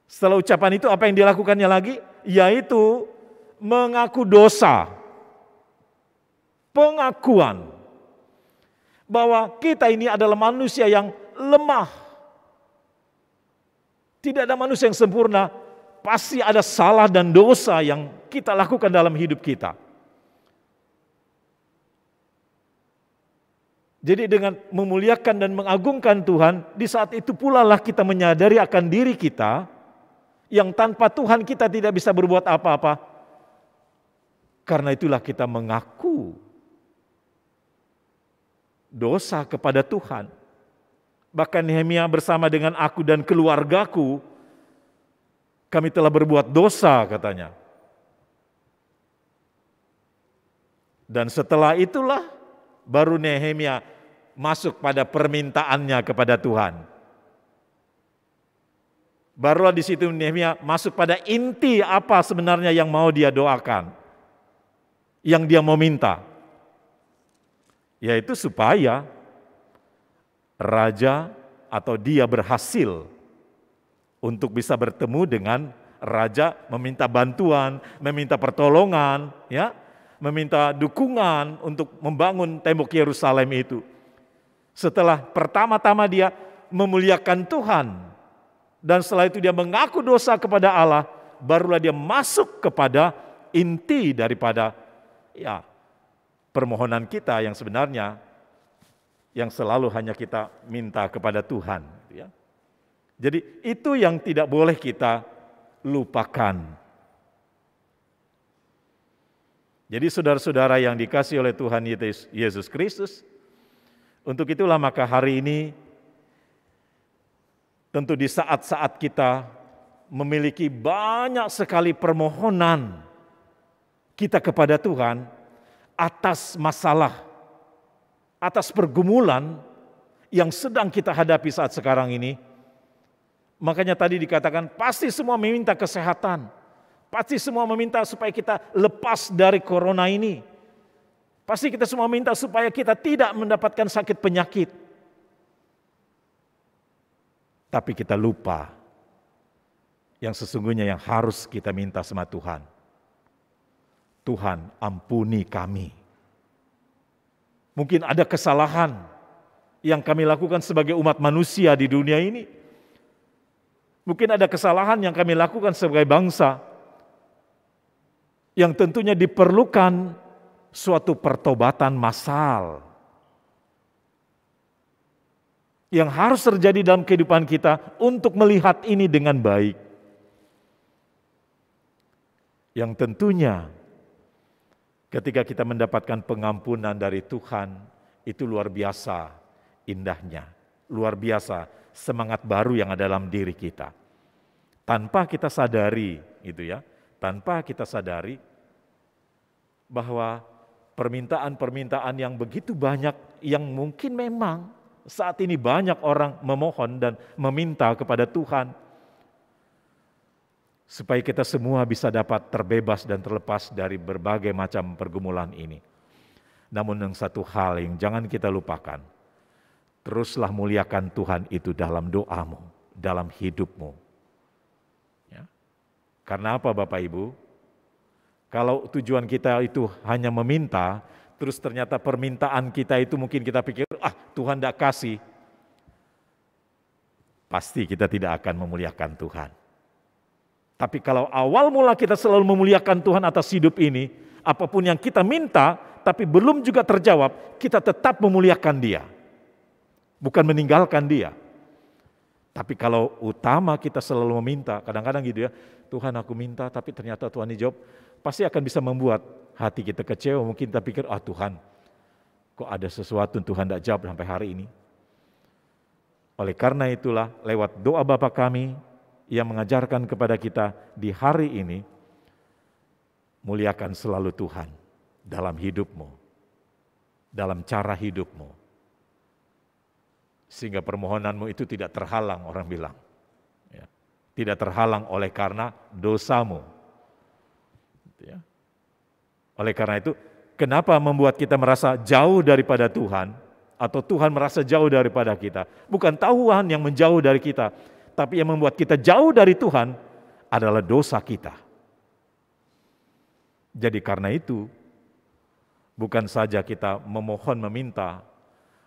Speaker 6: setelah ucapan itu apa yang dilakukannya lagi? Yaitu mengaku dosa. Pengakuan bahwa kita ini adalah manusia yang lemah. Tidak ada manusia yang sempurna. Pasti ada salah dan dosa yang kita lakukan dalam hidup kita. Jadi dengan memuliakan dan mengagungkan Tuhan, di saat itu pula lah kita menyadari akan diri kita yang tanpa Tuhan kita tidak bisa berbuat apa-apa. Karena itulah kita mengaku dosa kepada Tuhan. Bahkan Nehemia bersama dengan aku dan keluargaku, kami telah berbuat dosa, katanya. Dan setelah itulah baru Nehemia masuk pada permintaannya kepada Tuhan. Barulah di situ Nehemia masuk pada inti apa sebenarnya yang mau dia doakan, yang dia mau minta, yaitu supaya raja atau dia berhasil untuk bisa bertemu dengan raja, meminta bantuan, meminta pertolongan, ya, meminta dukungan untuk membangun tembok Yerusalem itu. Setelah pertama-tama dia memuliakan Tuhan, dan setelah itu dia mengaku dosa kepada Allah, barulah dia masuk kepada inti daripada ya permohonan kita yang sebenarnya yang selalu hanya kita minta kepada Tuhan. Ya. Jadi itu yang tidak boleh kita lupakan. Jadi saudara-saudara yang dikasihi oleh Tuhan Yesus Kristus, untuk itulah maka hari ini tentu di saat-saat kita memiliki banyak sekali permohonan kita kepada Tuhan atas masalah, atas pergumulan yang sedang kita hadapi saat sekarang ini. Makanya tadi dikatakan pasti semua meminta kesehatan, pasti semua meminta supaya kita lepas dari corona ini. Pasti kita semua minta supaya kita tidak mendapatkan sakit penyakit. Tapi kita lupa yang sesungguhnya yang harus kita minta sama Tuhan. Tuhan, ampuni kami. Mungkin ada kesalahan yang kami lakukan sebagai umat manusia di dunia ini. Mungkin ada kesalahan yang kami lakukan sebagai bangsa yang tentunya diperlukan suatu pertobatan massal yang harus terjadi dalam kehidupan kita untuk melihat ini dengan baik. Yang tentunya ketika kita mendapatkan pengampunan dari Tuhan, itu luar biasa indahnya, luar biasa semangat baru yang ada dalam diri kita. Tanpa kita sadari, gitu ya, tanpa kita sadari bahwa permintaan-permintaan yang begitu banyak yang mungkin memang saat ini banyak orang memohon dan meminta kepada Tuhan supaya kita semua bisa dapat terbebas dan terlepas dari berbagai macam pergumulan ini. Namun yang satu hal yang jangan kita lupakan, teruslah muliakan Tuhan itu dalam doamu, dalam hidupmu. Ya. Karena apa Bapak Ibu? Kalau tujuan kita itu hanya meminta, terus ternyata permintaan kita itu mungkin kita pikir, Tuhan tidak kasih. Pasti kita tidak akan memuliakan Tuhan. Tapi kalau awal mula kita selalu memuliakan Tuhan atas hidup ini, apapun yang kita minta, tapi belum juga terjawab, kita tetap memuliakan Dia. Bukan meninggalkan Dia. Tapi kalau utama kita selalu meminta, kadang-kadang gitu ya, Tuhan aku minta tapi ternyata Tuhan dijawab, pasti akan bisa membuat hati kita kecewa. Mungkin kita pikir, Tuhan, kok ada sesuatu Tuhan tidak jawab sampai hari ini. Oleh karena itulah, lewat doa Bapa kami yang mengajarkan kepada kita di hari ini, muliakan selalu Tuhan dalam hidupmu, dalam cara hidupmu. Sehingga permohonanmu itu tidak terhalang, orang bilang. Ya. Tidak terhalang oleh karena dosamu. Ya. Oleh karena itu, kenapa membuat kita merasa jauh daripada Tuhan, atau Tuhan merasa jauh daripada kita? Bukan Tuhan yang menjauh dari kita, tapi yang membuat kita jauh dari Tuhan adalah dosa kita. Jadi karena itu, bukan saja kita memohon meminta,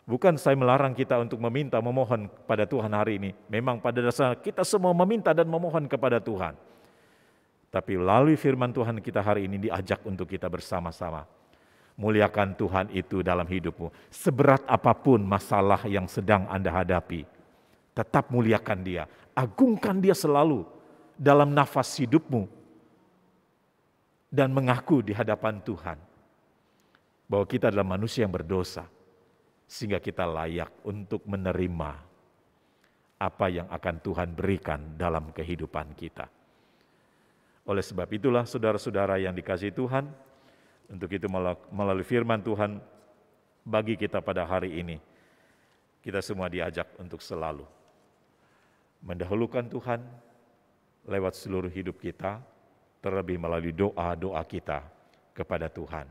Speaker 6: bukan saya melarang kita untuk meminta, memohon kepada Tuhan hari ini. Memang pada dasarnya kita semua meminta dan memohon kepada Tuhan. Tapi melalui firman Tuhan kita hari ini diajak untuk kita bersama-sama. Muliakan Tuhan itu dalam hidupmu. Seberat apapun masalah yang sedang Anda hadapi, tetap muliakan Dia. Agungkan Dia selalu dalam nafas hidupmu. Dan mengaku di hadapan Tuhan bahwa kita adalah manusia yang berdosa. Sehingga kita layak untuk menerima apa yang akan Tuhan berikan dalam kehidupan kita. Oleh sebab itulah saudara-saudara yang dikasihi Tuhan, untuk itu melalui firman Tuhan bagi kita pada hari ini, kita semua diajak untuk selalu mendahulukan Tuhan lewat seluruh hidup kita, terlebih melalui doa-doa kita kepada Tuhan.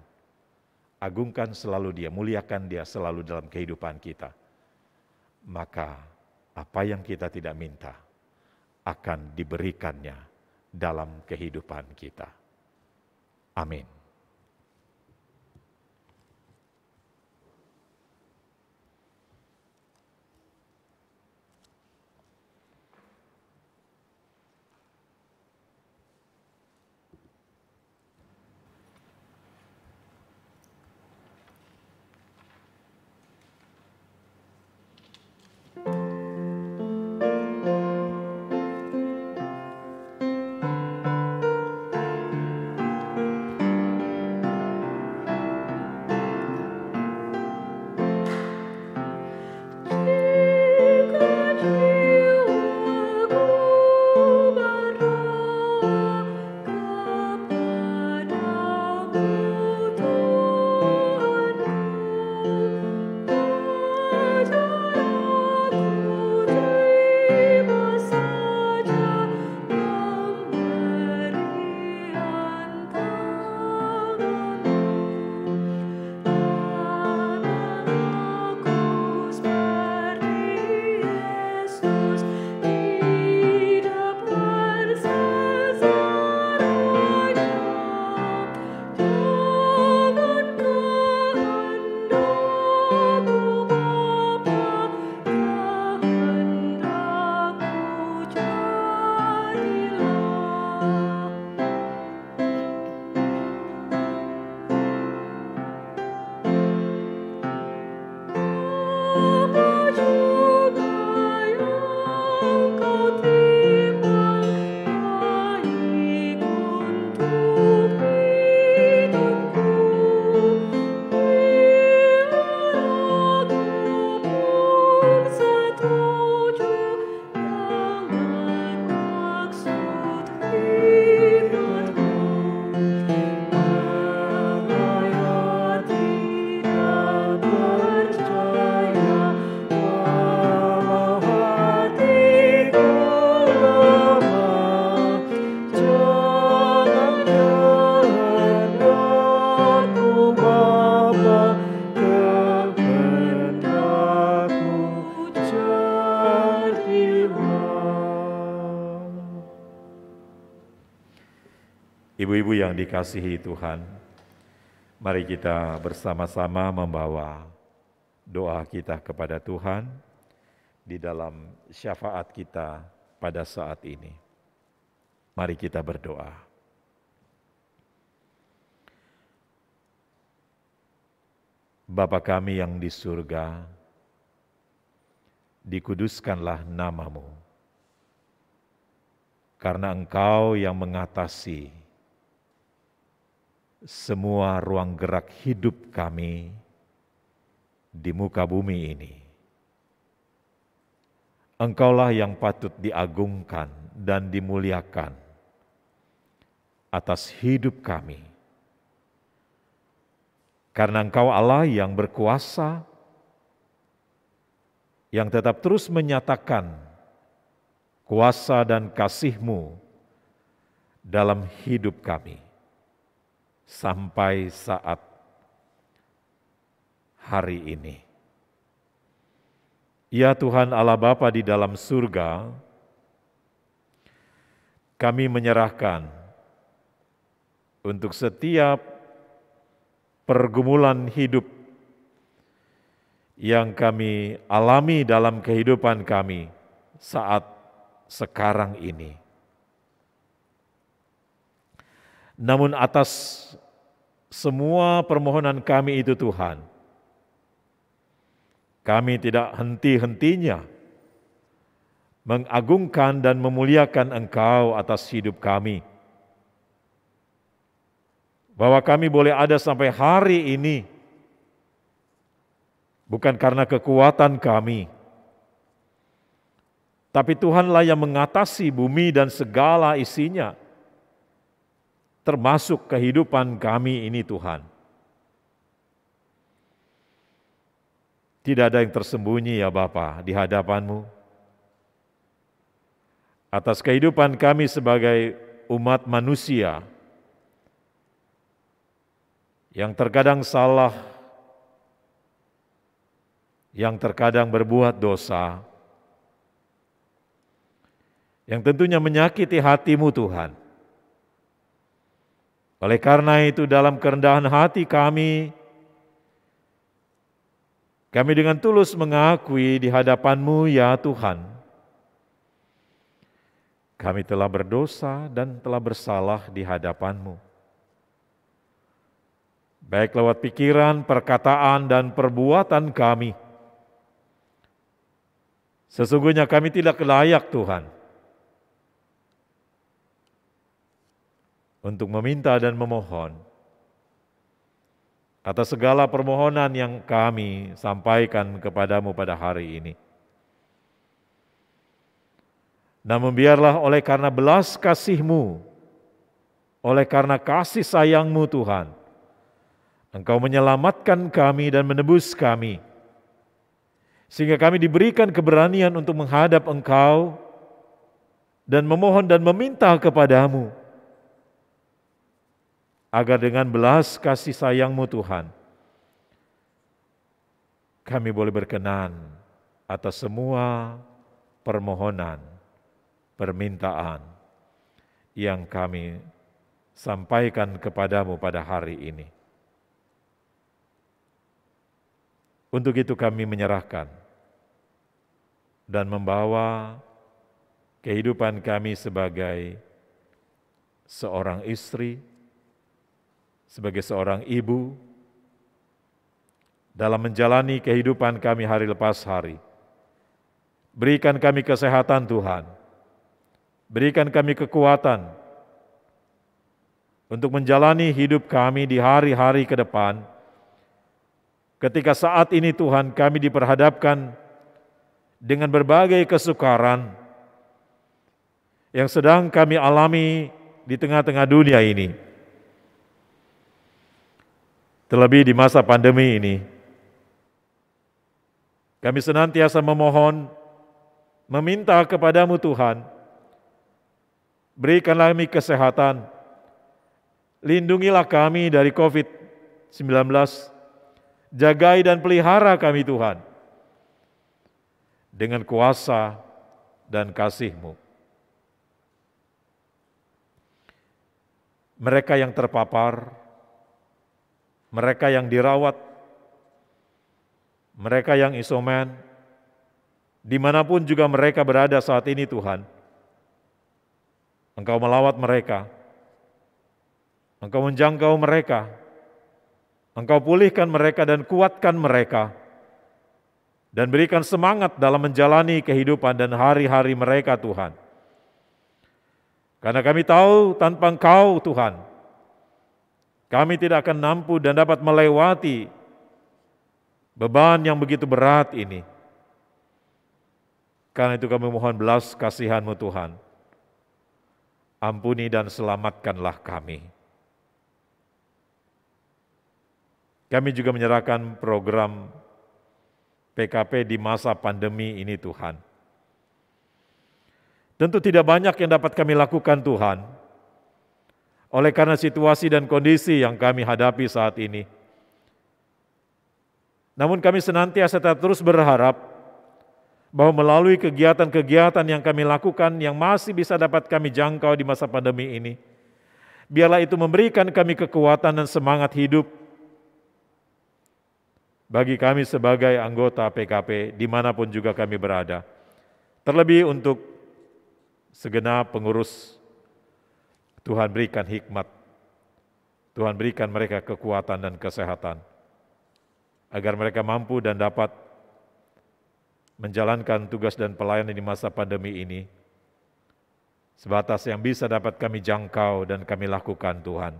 Speaker 6: Agungkan selalu Dia, muliakan Dia selalu dalam kehidupan kita. Maka apa yang kita tidak minta akan diberikannya dalam kehidupan kita. Amin. Ibu-ibu yang dikasihi Tuhan, mari kita bersama-sama membawa doa kita kepada Tuhan di dalam syafaat kita pada saat ini. Mari kita berdoa. Bapa kami yang di surga, dikuduskanlah nama-Mu, karena Engkau yang mengatasi semua ruang gerak hidup kami di muka bumi ini. Engkaulah yang patut diagungkan dan dimuliakan atas hidup kami. Karena Engkau Allah yang berkuasa, yang tetap terus menyatakan kuasa dan kasih-Mu dalam hidup kami. Sampai saat hari ini. Ya Tuhan Allah Bapa di dalam surga, kami menyerahkan untuk setiap pergumulan hidup yang kami alami dalam kehidupan kami saat sekarang ini. Namun atas semua permohonan kami itu Tuhan, kami tidak henti-hentinya mengagungkan dan memuliakan Engkau atas hidup kami. Bahwa kami boleh ada sampai hari ini, bukan karena kekuatan kami, tapi Tuhanlah yang mengatasi bumi dan segala isinya, termasuk kehidupan kami ini Tuhan. Tidak ada yang tersembunyi ya Bapa di hadapan-Mu. Atas kehidupan kami sebagai umat manusia yang terkadang salah, yang terkadang berbuat dosa, yang tentunya menyakiti hati-Mu Tuhan. Oleh karena itu dalam kerendahan hati kami dengan tulus mengakui di hadapan-Mu ya Tuhan, kami telah berdosa dan telah bersalah di hadapan-Mu. Baik lewat pikiran, perkataan, dan perbuatan kami. Sesungguhnya kami tidak layak Tuhan untuk meminta dan memohon atas segala permohonan yang kami sampaikan kepadamu pada hari ini. Namun biarlah oleh karena belas kasih-Mu, oleh karena kasih sayang-Mu Tuhan, Engkau menyelamatkan kami dan menebus kami, sehingga kami diberikan keberanian untuk menghadap Engkau dan memohon dan meminta kepadamu, agar dengan belas kasih sayang-Mu Tuhan, kami boleh berkenan atas semua permohonan, permintaan yang kami sampaikan kepadamu pada hari ini. Untuk itu kami menyerahkan dan membawa kehidupan kami sebagai seorang istri, sebagai seorang ibu, dalam menjalani kehidupan kami hari lepas hari. Berikan kami kesehatan Tuhan, berikan kami kekuatan untuk menjalani hidup kami di hari-hari ke depan. Ketika saat ini Tuhan kami diperhadapkan dengan berbagai kesukaran yang sedang kami alami di tengah-tengah dunia ini. Terlebih di masa pandemi ini, kami senantiasa memohon, meminta kepadamu Tuhan, berikanlah kami kesehatan, lindungilah kami dari COVID-19, jagai dan pelihara kami Tuhan, dengan kuasa dan kasih-Mu. mereka yang terpapar, mereka yang dirawat, mereka yang isoman, dimanapun juga mereka berada saat ini Tuhan, Engkau melawat mereka, Engkau menjangkau mereka, Engkau pulihkan mereka dan kuatkan mereka, dan berikan semangat dalam menjalani kehidupan dan hari-hari mereka Tuhan. Karena kami tahu tanpa Engkau Tuhan, kami tidak akan mampu dan dapat melewati beban yang begitu berat ini. Karena itu kami mohon belas kasihan-Mu Tuhan. Ampuni dan selamatkanlah kami. Kami juga menyerahkan program PKP di masa pandemi ini Tuhan. Tentu tidak banyak yang dapat kami lakukan Tuhan, oleh karena situasi dan kondisi yang kami hadapi saat ini. Namun kami senantiasa terus berharap bahwa melalui kegiatan-kegiatan yang kami lakukan yang masih bisa dapat kami jangkau di masa pandemi ini, biarlah itu memberikan kami kekuatan dan semangat hidup bagi kami sebagai anggota PKP dimanapun juga kami berada. Terlebih untuk segenap pengurus, Tuhan berikan hikmat, Tuhan berikan mereka kekuatan dan kesehatan, agar mereka mampu dan dapat menjalankan tugas dan pelayanan di masa pandemi ini, sebatas yang bisa dapat kami jangkau dan kami lakukan Tuhan.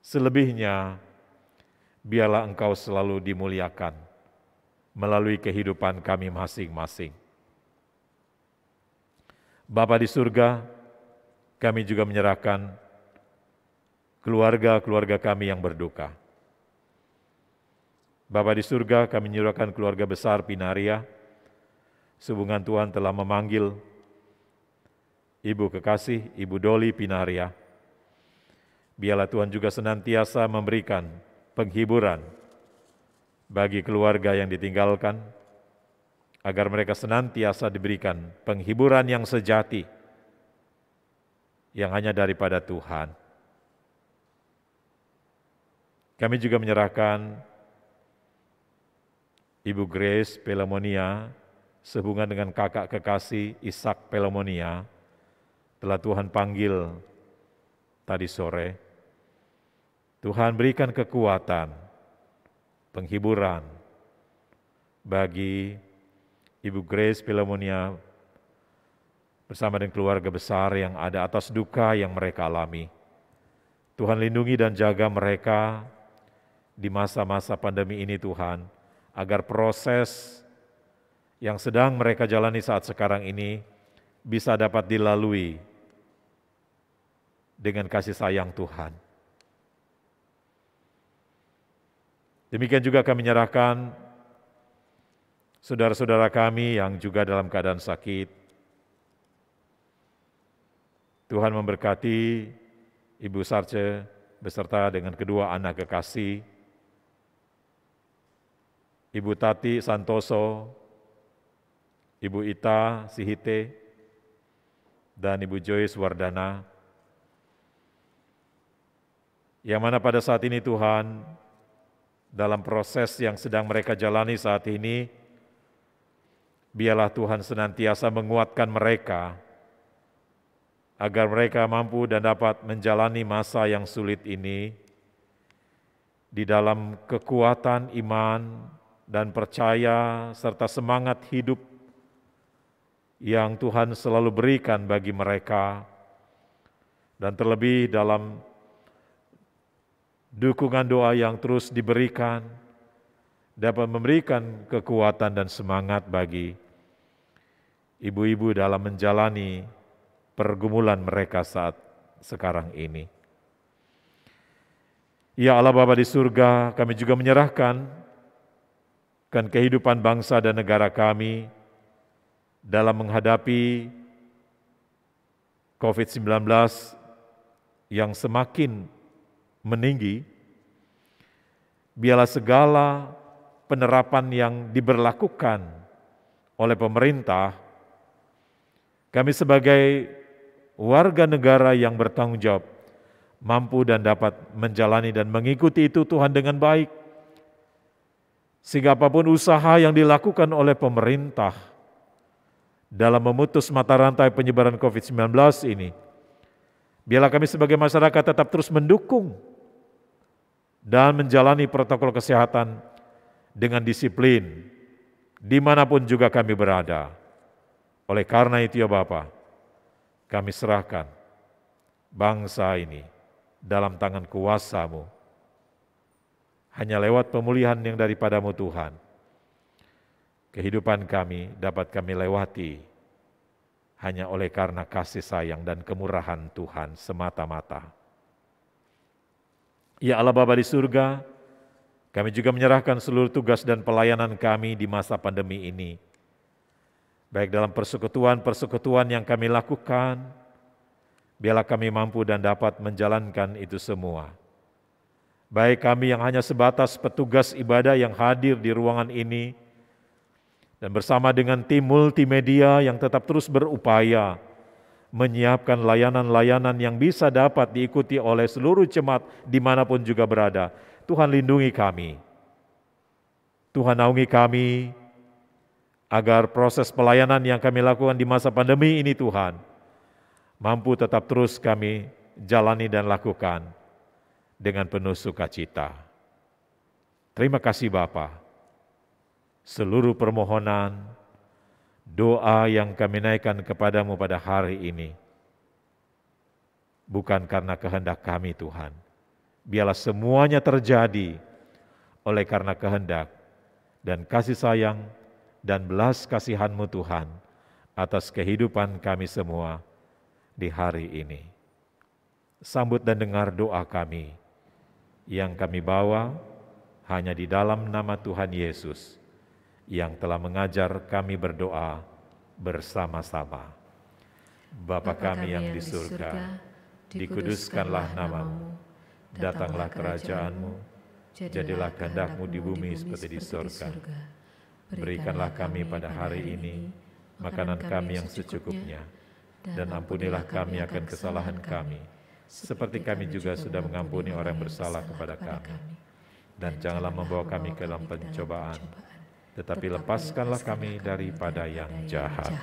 Speaker 6: Selebihnya, biarlah Engkau selalu dimuliakan melalui kehidupan kami masing-masing. Bapa di surga, kami juga menyerahkan keluarga-keluarga kami yang berduka. Bapa di surga, kami menyerahkan keluarga besar Pinaria. Sehubungan Tuhan telah memanggil Ibu kekasih, Ibu Doli Pinaria. Biarlah Tuhan juga senantiasa memberikan penghiburan bagi keluarga yang ditinggalkan, agar mereka senantiasa diberikan penghiburan yang sejati, yang hanya daripada Tuhan. Kami juga menyerahkan Ibu Grace Pelamonia, sehubungan dengan kakak kekasih Ishak Pelamonia, telah Tuhan panggil tadi sore. Tuhan berikan kekuatan, penghiburan bagi Ibu Grace Pelamonia bersama dengan keluarga besar yang ada atas duka yang mereka alami. Tuhan lindungi dan jaga mereka di masa-masa pandemi ini Tuhan, agar proses yang sedang mereka jalani saat sekarang ini bisa dapat dilalui dengan kasih sayang Tuhan. Demikian juga kami menyerahkan saudara-saudara kami yang juga dalam keadaan sakit. Tuhan memberkati Ibu Sarce beserta dengan kedua anak kekasih, Ibu Tati Santoso, Ibu Ita Sihite, dan Ibu Joyce Wardana, yang mana pada saat ini Tuhan, dalam proses yang sedang mereka jalani saat ini, biarlah Tuhan senantiasa menguatkan mereka, agar mereka mampu dan dapat menjalani masa yang sulit ini di dalam kekuatan iman dan percaya serta semangat hidup yang Tuhan selalu berikan bagi mereka, dan terlebih dalam dukungan doa yang terus diberikan, dapat memberikan kekuatan dan semangat bagi ibu-ibu dalam menjalani pergumulan mereka saat sekarang ini. Ya Allah Bapa di surga, kami juga menyerahkan kehidupan bangsa dan negara kami dalam menghadapi COVID-19 yang semakin meninggi. Biarlah segala penerapan yang diberlakukan oleh pemerintah, kami sebagai warga negara yang bertanggung jawab mampu dan dapat menjalani dan mengikuti itu Tuhan dengan baik. Sehingga apapun usaha yang dilakukan oleh pemerintah dalam memutus mata rantai penyebaran COVID-19 ini, biarlah kami sebagai masyarakat tetap terus mendukung dan menjalani protokol kesehatan dengan disiplin dimanapun juga kami berada. Oleh karena itu ya Bapa, kami serahkan bangsa ini dalam tangan kuasa-Mu. Hanya lewat pemulihan yang daripadamu Tuhan, kehidupan kami dapat kami lewati hanya oleh karena kasih sayang dan kemurahan Tuhan semata-mata. Ya Allah Bapa di surga, kami juga menyerahkan seluruh tugas dan pelayanan kami di masa pandemi ini. Baik dalam persekutuan-persekutuan yang kami lakukan, biarlah kami mampu dan dapat menjalankan itu semua. Baik kami yang hanya sebatas petugas ibadah yang hadir di ruangan ini, dan bersama dengan tim multimedia yang tetap terus berupaya menyiapkan layanan-layanan yang bisa dapat diikuti oleh seluruh jemaat dimanapun juga berada. Tuhan lindungi kami, Tuhan naungi kami, agar proses pelayanan yang kami lakukan di masa pandemi ini Tuhan, mampu tetap terus kami jalani dan lakukan dengan penuh sukacita. Terima kasih Bapa. Seluruh permohonan, doa yang kami naikkan kepadamu pada hari ini, bukan karena kehendak kami Tuhan. Biarlah semuanya terjadi oleh karena kehendak dan kasih sayang dan belas kasihan-Mu Tuhan atas kehidupan kami semua di hari ini. Sambut dan dengar doa kami yang kami bawa hanya di dalam nama Tuhan Yesus yang telah mengajar kami berdoa bersama-sama. Bapa kami yang di surga, dikuduskanlah nama-Mu, datanglah kerajaan-Mu, jadilah kehendak-Mu di bumi seperti di surga. Berikanlah kami pada hari ini makanan kami yang secukupnya, dan ampunilah kami akan kesalahan kami, seperti kami juga sudah mengampuni orang yang bersalah kepada kami. Dan janganlah membawa kami ke dalam pencobaan, tetapi lepaskanlah kami daripada yang jahat.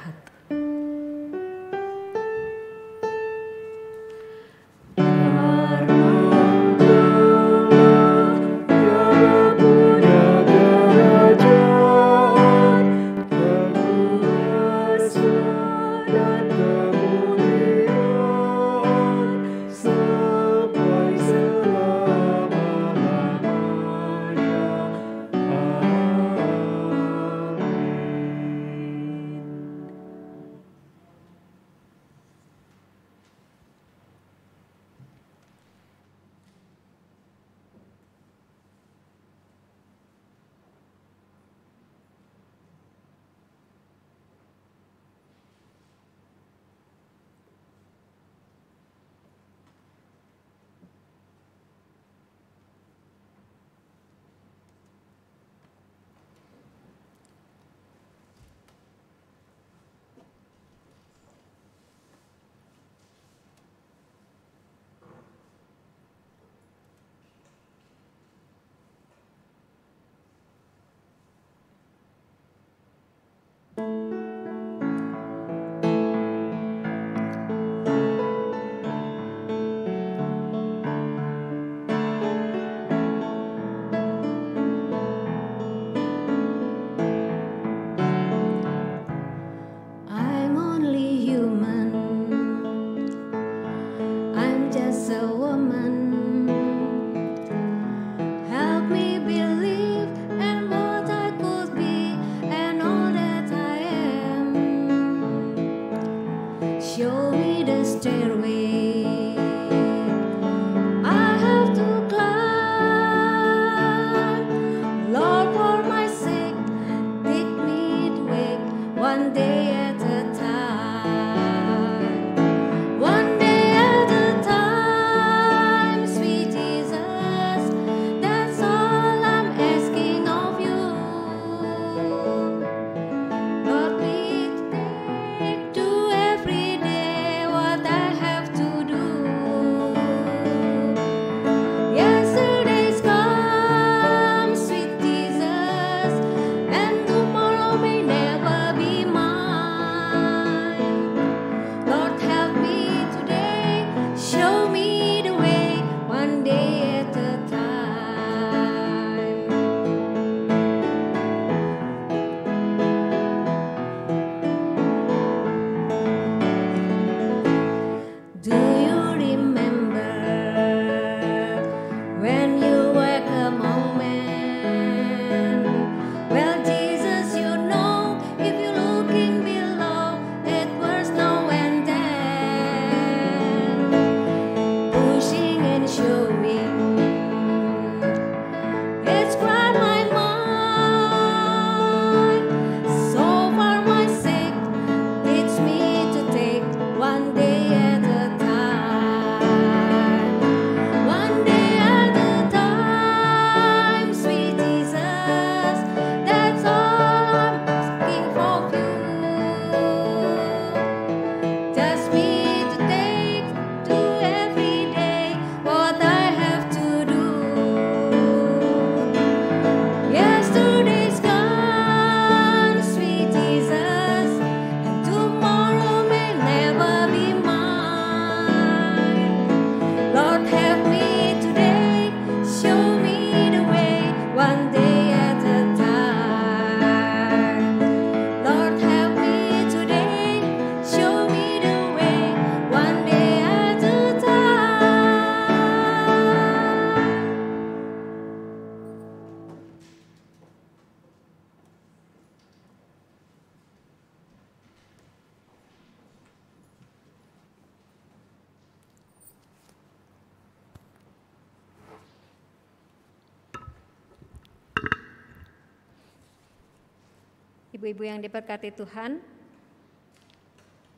Speaker 3: Ibu-ibu yang diberkati Tuhan,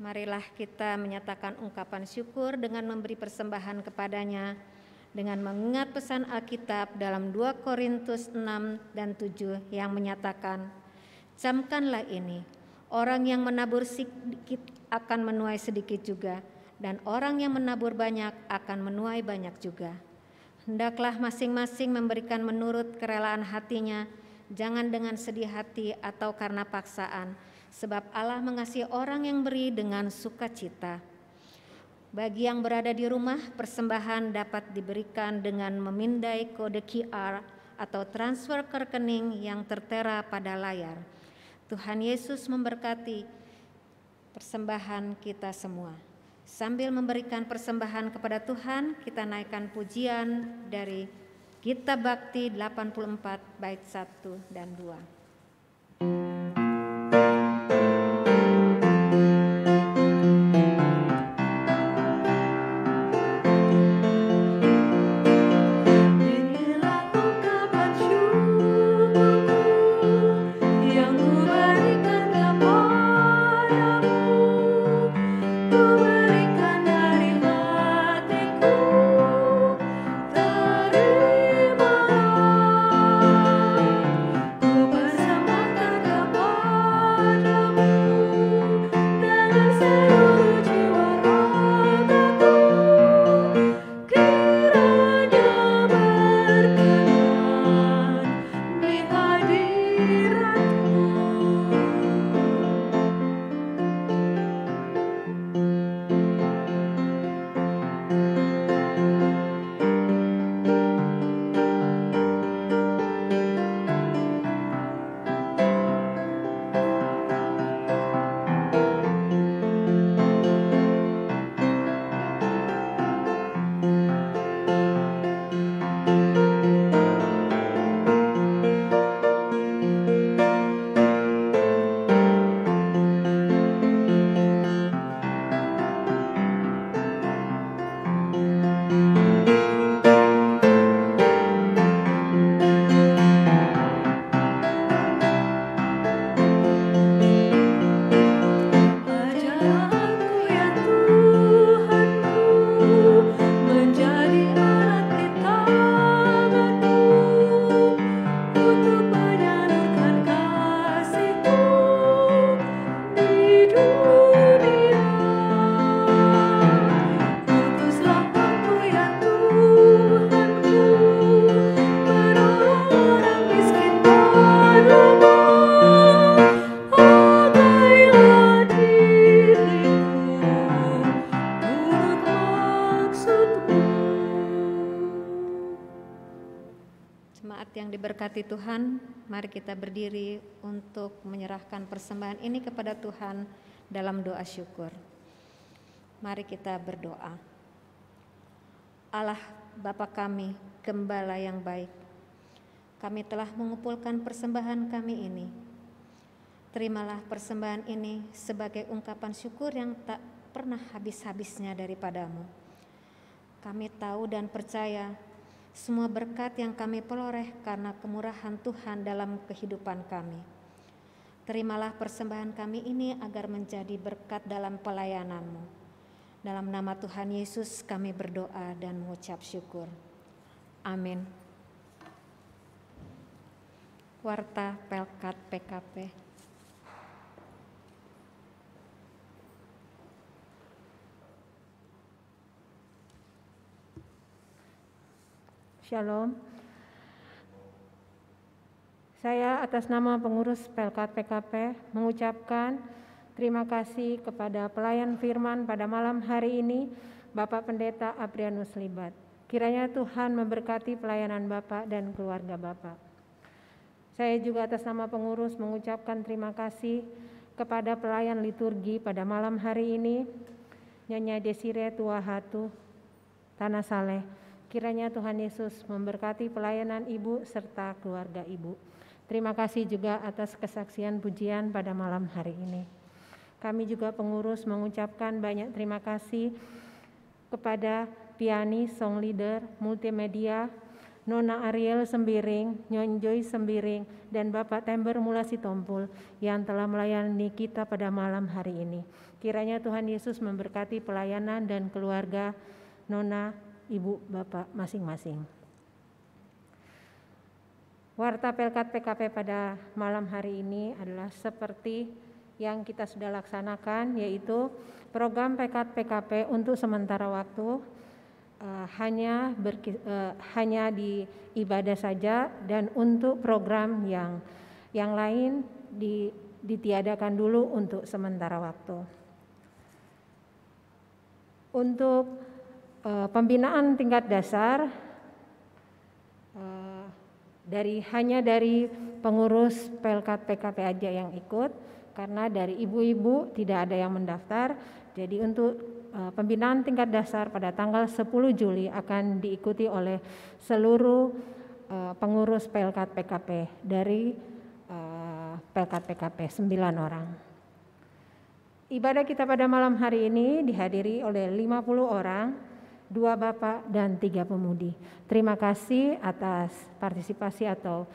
Speaker 3: marilah kita menyatakan ungkapan syukur dengan memberi persembahan kepadanya dengan mengingat pesan Alkitab dalam 2 Korintus 6 dan 7 yang menyatakan, camkanlah ini, orang yang menabur sedikit akan menuai sedikit juga, dan orang yang menabur banyak akan menuai banyak juga. Hendaklah masing-masing memberikan menurut kerelaan hatinya, jangan dengan sedih hati atau karena paksaan, sebab Allah mengasihi orang yang beri dengan sukacita. Bagi yang berada di rumah, persembahan dapat diberikan dengan memindai kode QR atau transfer ke rekening yang tertera pada layar. Tuhan Yesus memberkati persembahan kita semua. Sambil memberikan persembahan kepada Tuhan, kita naikkan pujian dari Gita Bakti 84 bait 1 dan 2. Diberkati Tuhan, mari kita berdiri untuk menyerahkan persembahan ini kepada Tuhan dalam doa syukur. Mari kita berdoa. Allah Bapa kami, Gembala yang baik, kami telah mengumpulkan persembahan kami ini. Terimalah persembahan ini sebagai ungkapan syukur yang tak pernah habis-habisnya daripadamu. Kami tahu dan percaya semua berkat yang kami peroleh karena kemurahan Tuhan dalam kehidupan kami. Terimalah persembahan kami ini agar menjadi berkat dalam pelayanan-Mu. Dalam nama Tuhan Yesus kami berdoa dan mengucap syukur. Amin. Warta Pelkat PKP.
Speaker 4: Shalom. Saya atas nama pengurus Pelkat PKP mengucapkan terima kasih kepada pelayan firman pada malam hari ini, Bapak Pendeta Aprianus Libat. Kiranya Tuhan memberkati pelayanan Bapak dan keluarga Bapak. Saya juga atas nama pengurus mengucapkan terima kasih kepada pelayan liturgi pada malam hari ini, Nyonya Desire Tuahatu Tanah Saleh. Kiranya Tuhan Yesus memberkati pelayanan Ibu serta keluarga Ibu. Terima kasih juga atas kesaksian pujian pada malam hari ini. Kami juga pengurus mengucapkan banyak terima kasih kepada pianis, song leader, multimedia, Nona Ariel Sembiring, Nyonjoy Sembiring, dan Bapak Tember Mulasi Tompul yang telah melayani kita pada malam hari ini. Kiranya Tuhan Yesus memberkati pelayanan dan keluarga Nona, Ibu, Bapak masing-masing. Warta Pelkat PKP pada malam hari ini adalah seperti yang kita sudah laksanakan, yaitu program Pelkat PKP untuk sementara waktu hanya di ibadah saja, dan untuk program yang lain ditiadakan dulu untuk sementara waktu. Untuk pembinaan tingkat dasar hanya dari pengurus Pelkat PKP aja yang ikut, karena dari ibu-ibu tidak ada yang mendaftar. Jadi untuk pembinaan tingkat dasar pada tanggal 10 Juli akan diikuti oleh seluruh pengurus Pelkat PKP dari Pelkat PKP 9 orang. Ibadah kita pada malam hari ini dihadiri oleh 50 orang, 2 bapak dan 3 pemudi. Terima kasih atas partisipasi atau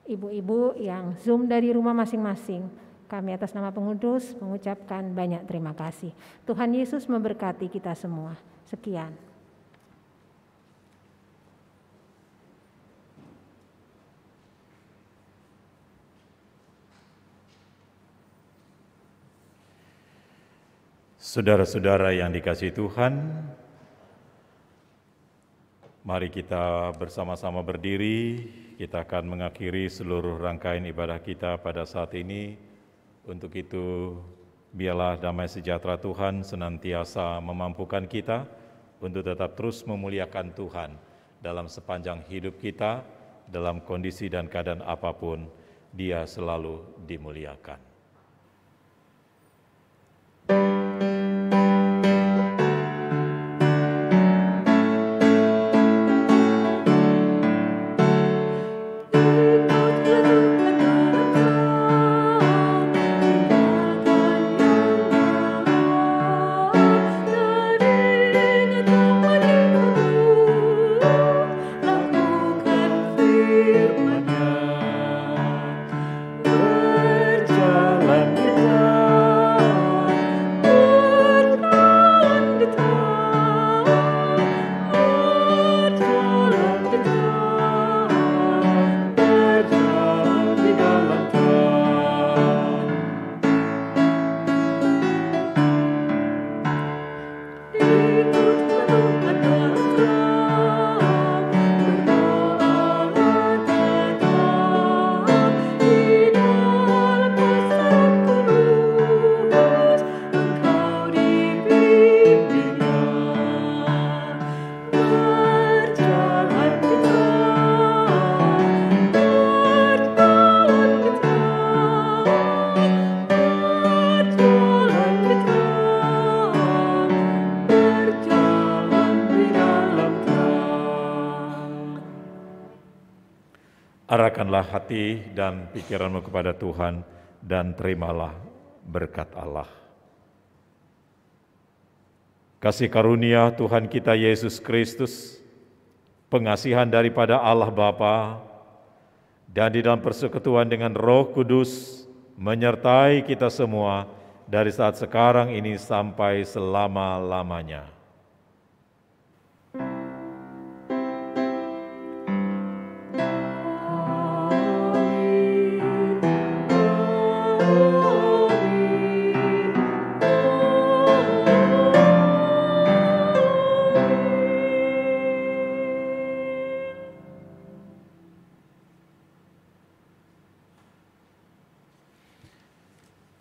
Speaker 4: ibu-ibu yang Zoom dari rumah masing-masing. Kami atas nama pengurus mengucapkan banyak terima kasih. Tuhan Yesus memberkati kita semua. Sekian.
Speaker 6: Saudara-saudara yang dikasihi Tuhan, mari kita bersama-sama berdiri. Kita akan mengakhiri seluruh rangkaian ibadah kita pada saat ini. Untuk itu, biarlah damai sejahtera Tuhan senantiasa memampukan kita untuk tetap terus memuliakan Tuhan dalam sepanjang hidup kita, dalam kondisi dan keadaan apapun, Dia selalu dimuliakan. Arahkanlah hati dan pikiranmu kepada Tuhan dan terimalah berkat Allah. Kasih karunia Tuhan kita Yesus Kristus, pengasihan daripada Allah Bapa, dan di dalam persekutuan dengan Roh Kudus menyertai kita semua dari saat sekarang ini sampai selama-lamanya.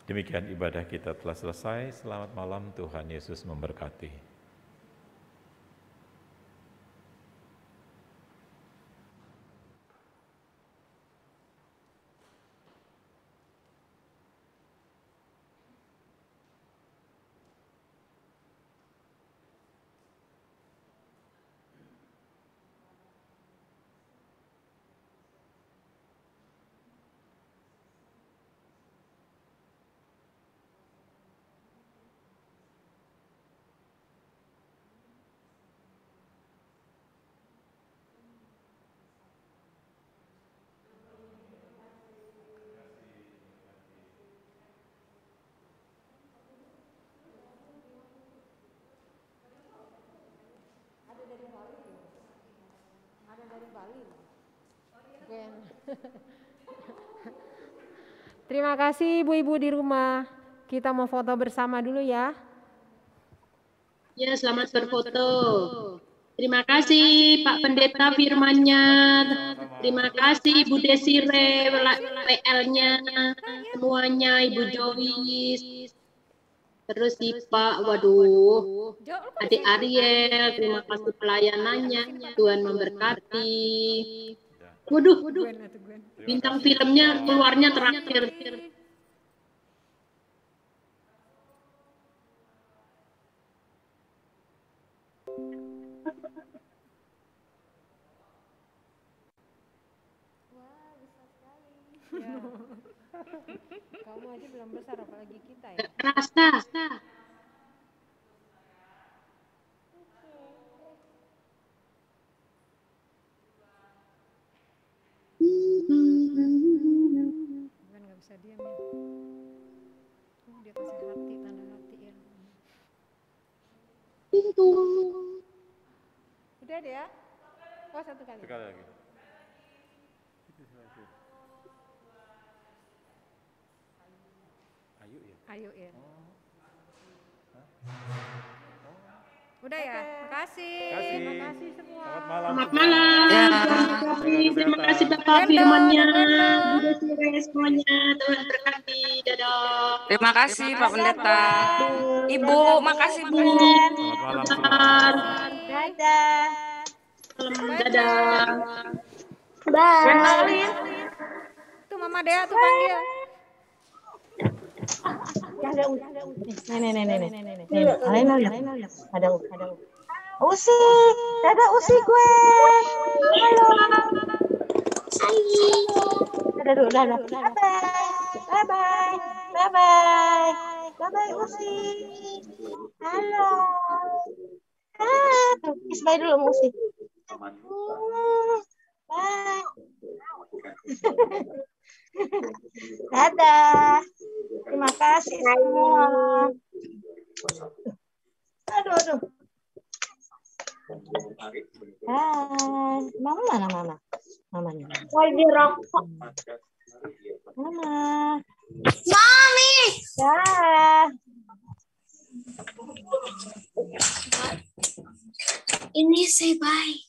Speaker 6: Demikian ibadah kita telah selesai. Selamat malam, Tuhan Yesus memberkati.
Speaker 4: Terima kasih ibu-ibu di rumah. Kita mau foto bersama dulu ya.
Speaker 13: Ya, selamat berfoto. Terima kasih Pak Pendeta firman-nya. Terima kasih Ibu Desire, PL-nya, semuanya, Ibu Joyce. Terus si Pak, waduh, Adik Ariel, terima kasih pelayanannya. Tuhan memberkati. Waduh, bintang filmnya keluarnya terakhir.
Speaker 4: Ya. Kamu aja belum besar, apalagi kita ya.
Speaker 13: Rasa.
Speaker 3: Bukan nggak bisa diam ya. Dia kasih hati, tanda hati ya.
Speaker 13: Pintu.
Speaker 4: Udah deh ya. Oh, satu kali.
Speaker 6: Sekali lagi.
Speaker 3: Ayo ya. Udah ya, makasih.
Speaker 4: Terima kasih semua.
Speaker 13: Selamat malam. Terima kasih Bapak firman-nya. Bu Desire semuanya. Tuhan berkati. Dadah.
Speaker 14: Terima kasih Pak Pendeta. Ibu, makasih Bu.
Speaker 6: Selamat malam.
Speaker 13: Dadah. Dadah.
Speaker 3: Bye. Tuh Mama Dea tuh panggil.
Speaker 15: Ada Usi, ada Usi gue. Halo. Dadah. Bye-bye Usi. Halo. Kiss bye dulu Usi. Bye. Dadah. Terima kasih semua. Aduh. Hai, Mama mana Mama? Mamanya. Lagi rokok. Mama. Mami. Ya.
Speaker 16: Ini say bye.